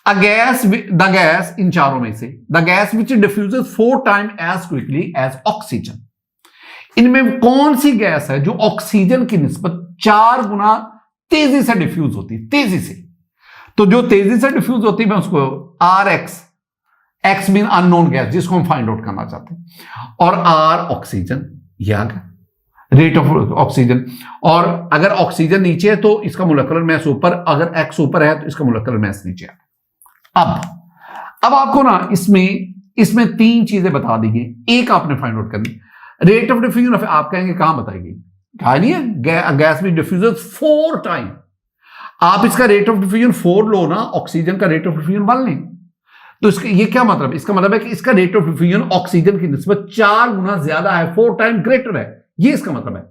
द गैस इन चारों में से, the gas which diffuses 4 time as quickly as oxygen, इनमें कौन सी गैस है जो ऑक्सीजन की निस्बत 4 गुना तेजी से डिफ्यूज होती है, तेजी से। तो जो तेजी से डिफ्यूज होती है मैं उसको एक्स मीन अननोन गैस, जिसको हम फाइंड आउट करना चाहते हैं, और आर ऑक्सीजन, ये आ गया रेट ऑफ ऑक्सीजन। और अगर ऑक्सीजन नीचे है तो इसका मोलेकुलर मास ऊपर, अगर एक्स ऊपर है तो इसका मोलेकुलर मास नीचे है। अब आपको ना इसमें 3 चीजें बता दी गई, एक आपने फाइंड आउट करनी, रेट ऑफ डिफ्यूजन ऑफ, आप कहेंगे कहां बताएगी, कहा नहीं है गैस में डिफ्यूजन 4 टाइम, आप इसका रेट ऑफ डिफ्यूजन 4 लो ना, ऑक्सीजन का रेट ऑफ डिफ्यूजन 1 लें, तो इसका ये क्या मतलब है, इसका मतलब है कि इसका रेट ऑफ डिफ्यूजन ऑक्सीजन की निस्बत 4 गुना ज्यादा है, 4 टाइम ग्रेटर है, ये इसका मतलब है।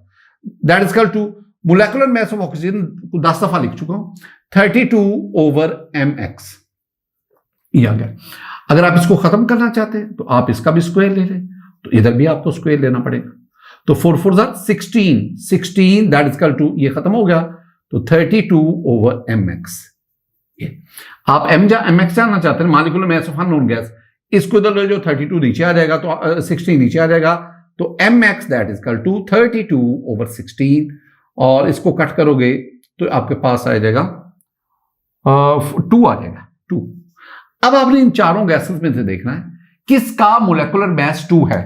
That is equal to molecular mass of oxygen को 10 दफा लिख चुका हूं, 32 ओवर mx, ये आ गया। अगर आप इसको खत्म करना चाहते हैं तो आप इसका भी स्क्वायर ले लें, तो इधर भी आपको स्क्वायर लेना पड़ेगा, तो 4 4 16 दैट इज इक्वल टू, ये खत्म हो गया, तो 32 ओवर mx। आप mx जानना चाहते हैं, molecular mass of unknown gas, इसको इधर ले जो 32 नीचे आ जाएगा, तो 16 नीचे आ जाएगा, तो mx that is equal to 32 over 16, और इसको कट करोगे तो आपके पास आ जाएगा 2 आ जाएगा 2। अब आपने इन चारों गैसेस में से देखना है किसका मोलेकुलर मास 2 है।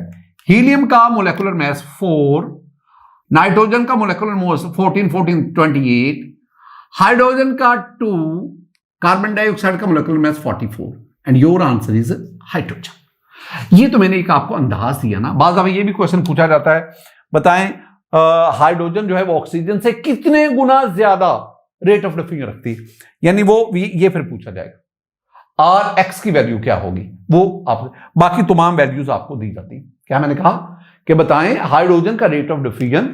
हीलियम का मोलेकुलर मास 4, नाइट्रोजन का मोलेकुलर मास 14, 14, 28, हाइड्रोजन का 2, कार्बन डाइऑक्साइड का molecular mass 44 and your answer is hydrogen. ये तो मैंने एक आपको अंदाज दिया ना। बाज़ दफा ये भी क्वेश्चन पूछा जाता है, बताएं हाइड्रोजन जो है वो ऑक्सीजन से कितने गुना ज्यादा रेट ऑफ डिफ्यूजन रखती है, यानी वो ये फिर पूछा जाएगा आर एक्स की वैल्यू क्या होगी, वो आप बाकी तमाम वैल्यूज आपको दी जाती है। क्या मैंने कहा कि बताएं हाइड्रोजन का रेट ऑफ डिफ्यूजन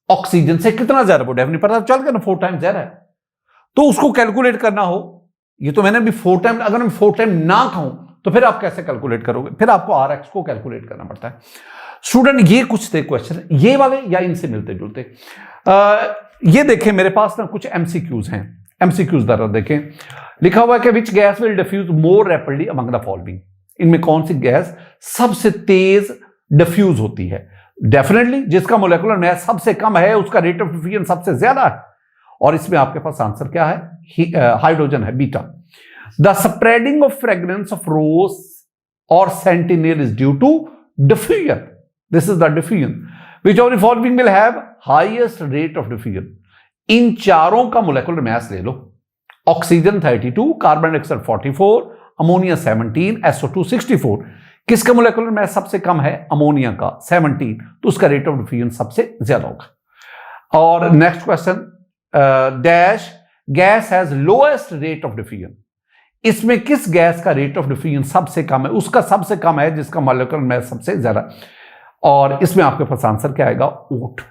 ऑक्सीजन से कितना ज्यादा, वो डेफिनेटली पता चल गया ना 4 टाइम्स ज्यादा है। तो उसको कैलकुलेट करना हो, ये तो मैंने अभी 4 टाइम, अगर मैं 4 टाइम ना कहूं तो फिर आप कैसे कैलकुलेट करोगे, फिर आपको आर एक्स को कैलकुलेट करना पड़ता है। स्टूडेंट ये कुछ थे क्वेश्चन, ये वाले या इनसे मिलते जुलते। ये देखें मेरे पास ना कुछ एमसीक्यूज हैं, एमसीक्यूज जरा देखें। लिखा हुआ है कि which gas will diffuse more rapidly among the following, इनमें कौन सी गैस सबसे तेज डिफ्यूज होती है। डेफिनेटली जिसका मोलेकुलर मास सबसे कम है उसका रेट ऑफ डिफ्यूजन सबसे ज्यादा है, और इसमें आपके पास आंसर क्या है, हाइड्रोजन है, बीटा। The spreading of fragrance of rose और sentinel is due to diffusion, this is the diffusion. Which of the following will have highest rate of diffusion. इन चारों का मोलेकुलर मास ले लो, oxygen 32, carbon dioxide 44, ammonia 17, SO2 64। किसका molecular mass सबसे कम है, ammonia का 17, तो उसका रेट ऑफ डिफ्यूजन सबसे ज्यादा होगा। और next question, dash gas has lowest rate of diffusion, इसमें किस गैस का रेट ऑफ डिफ्यूजन सबसे कम है, उसका सबसे कम है जिसका मोलेकुलर मास सबसे ज्यादा, और इसमें आपके पास आंसर क्या आएगा, O2।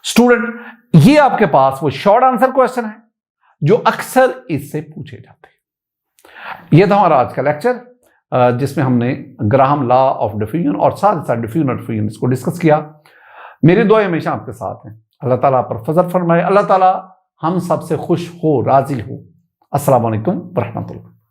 स्टूडेंट ये आपके पास वो शॉर्ट आंसर क्वेश्चन है जो अक्सर इससे पूछे जाते हैं। यह था हमारा आज का लेक्चर, जिसमें हमने ग्राहम लॉ ऑफ डिफ्यूजन और साथ साथ डिफ्यूजन और डिफ्यूजन इसको डिस्कस किया। मेरी दुआ हमेशा आपके साथ है, अल्लाह ताला पर फजल फरमाए, अल्लाह ताला हम सबसे खुश हो, राजी हो। अस्सलाम वालेकुम व रहमतुल्लाह।